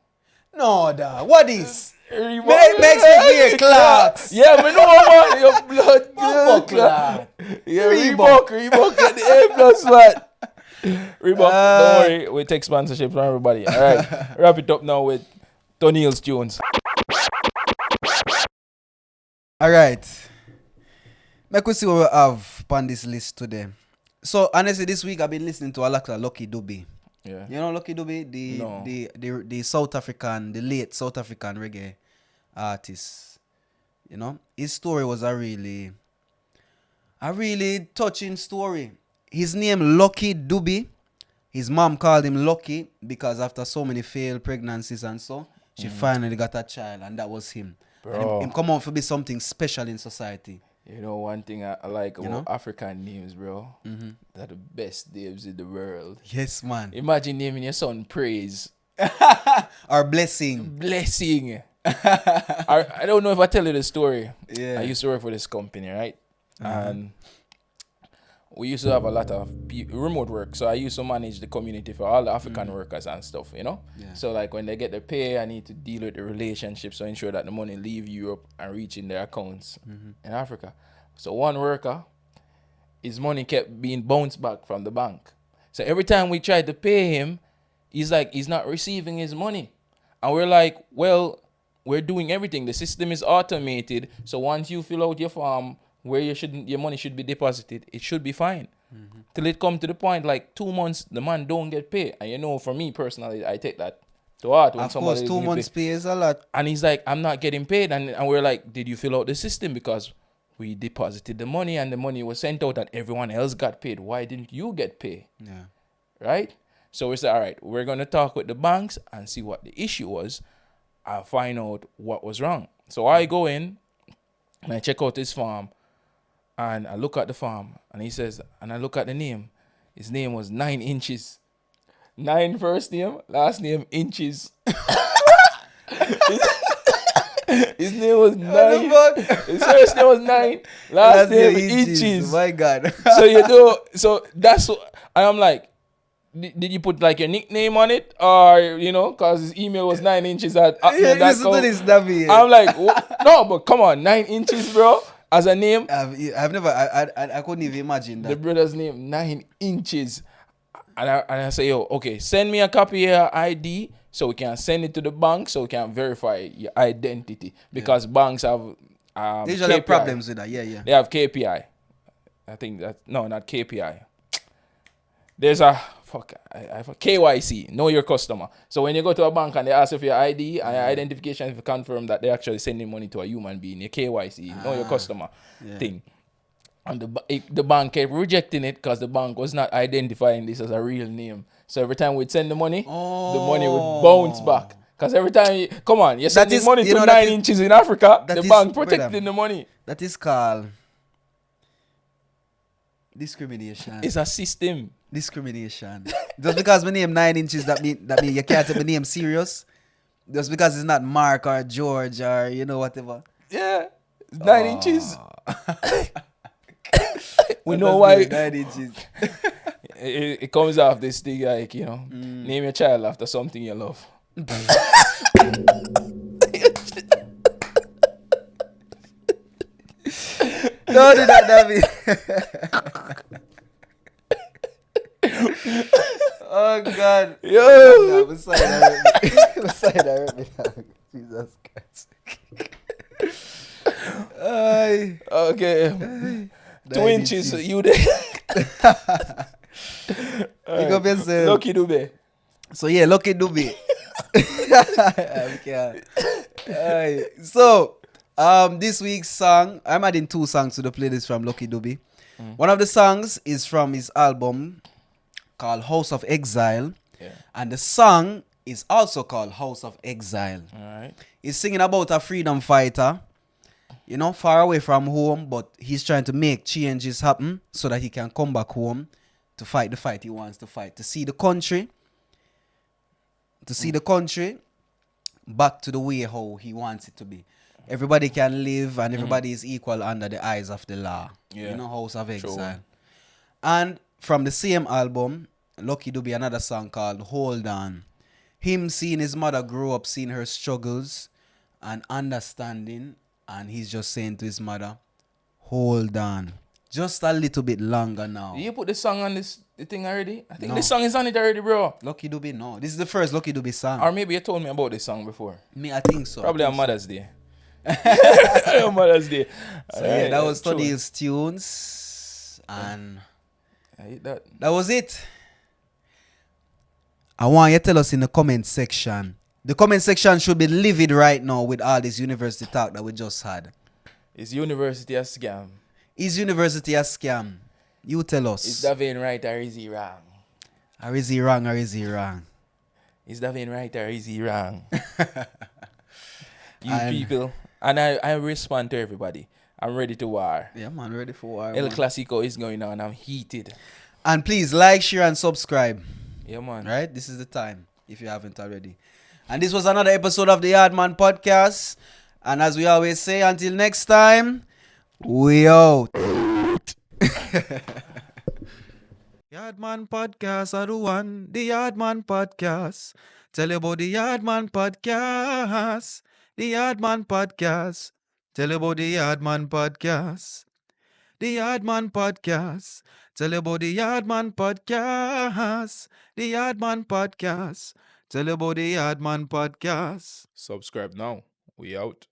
No, dog. What is? Reebok. Makes me wear Clarks. Yeah, me know man. Your blood. Fuck that. Yeah, Reebok. Reebok get the A plus man. Reebok, don't worry. We take sponsorship from everybody. All right. Wrap it up now with Tonniel's tunes. Alright. Make we see what we have on this list today. So honestly, this week I've been listening to a lot of Lucky Dube. Yeah. You know Lucky Dube, No. the South African, the late South African reggae artist. You know, his story was a really touching story. His name Lucky Dube. His mom called him Lucky because after so many failed pregnancies and so, she finally got a child, and that was him. And Bro. him come out to be something special in society. You know, one thing I like about know? African names, bro, they're the best names in the world. Yes, man. Imagine naming your son Praise. Our blessing. Blessing. I don't know if I tell you the story. Yeah. I used to work for this company, right? And we used to have a lot of remote work. So I used to manage the community for all the African workers and stuff, you know? Yeah. So like when they get their pay, I need to deal with the relationship, so ensure that the money leave Europe and reach in their accounts in Africa. So one worker, his money kept being bounced back from the bank. So every time we tried to pay him, he's like, he's not receiving his money. And we're like, well, we're doing everything. The system is automated. So once you fill out your form where your money should be deposited, it should be fine. Till it come to the point, like 2 months, the man don't get paid. And you know, for me personally, I take that to heart when Of somebody course, 2 doesn't get months paid. pay is a lot. And he's like, I'm not getting paid. And we're like, did you fill out the system? Because we deposited the money and the money was sent out and everyone else got paid. Why didn't you get paid? Yeah. Right? So we said, all right, we're going to talk with the banks and see what the issue was and find out what was wrong. So I go in and I check out his farm and I look at the farm and he says, and I look at the name. His name was 9 Inches. 9 first name, last name Inches. His name was 9. His first name was 9, last name Inches. My God. So you know, so that's what, and I'm like, did you put like your nickname on it, or you know, cause his email was 9 inches at Listen to this, David. I'm like, no, but come on, 9 inches, bro, as a name. I've never, I couldn't even imagine that. The brother's name 9 inches, and I say, yo, okay, send me a copy of your ID so we can send it to the bank so we can verify your identity, because banks have They usually have KPI. problems with that. Yeah. They have KPI. I think that, no, not KPI. There's a KYC, know your customer. So when you go to a bank and they ask you for your ID and your identification to confirm that they're actually sending money to a human being, your KYC, know your customer thing. And the bank kept rejecting it because the bank was not identifying this as a real name. So every time we'd send the money would bounce back. Because every time, you're sending money to 9 inches in Africa, the bank protecting the money. That is called discrimination. It's a system. Discrimination. Just because my name 9 inches, that mean you can't take my name serious. Just because it's not Mark or George or whatever. Yeah, 9 inches. We know why 9 inches. it comes off this thing like, name your child after something you love. Don't do that, David. Oh God. Yo. Beside that, Jesus Christ. Ay. Okay. 2 9 inches, inches. you there. Pick up yourself. Lucky Dube. So yeah, Lucky Dube. Aye. So this week's song, I'm adding 2 songs to the playlist from Lucky Dube. One of the songs is from his album called House of Exile, and the song is also called House of Exile. All right. He's singing about a freedom fighter, far away from home, but he's trying to make changes happen so that he can come back home to fight the fight he wants to fight, to see the country back to the way how he wants it to be. Everybody can live and everybody is equal under the eyes of the law. Yeah. You know, House of Exile. True. And from the same album, Lucky Dube, another song called Hold On. Him seeing his mother grow up, seeing her struggles and understanding, and he's just saying to his mother, hold on. Just a little bit longer now. Did you put the song on the thing already? I think No. the song is on it already, bro. Lucky Dube, no. This is the first Lucky Dube song. Or maybe you told me about this song before. Me, I think so. Probably I on think Mother's Day. On Mother's Day. so. Yeah, that was Tonniel's tunes. And I hate that. that was it. I want you to tell us in the comment section. The comment section should be livid right now with all this university talk that we just had. Is university a scam? Is university a scam? You tell us. Is Davin right or is he wrong? Or is he wrong or is he wrong? Is Davin right or is he wrong? You And- people. And I respond to everybody. I'm ready to war. Yeah, man, ready for war. El man. Clasico is going on. I'm heated. And please like, share, and subscribe. Yeah, man. Right? This is the time, if you haven't already. And this was another episode of the Yardman Podcast. And as we always say, until next time, we out. Yardman Podcast are the one, the Yardman Podcast. Tell you about the Yardman Podcast. The Yardman Podcast. Tell you about the Yardman Podcast. The Yardman Podcast. Tell you about the Yardman Podcast. The Yardman Podcast. Tell you about the Yardman Podcast. Subscribe now. We out.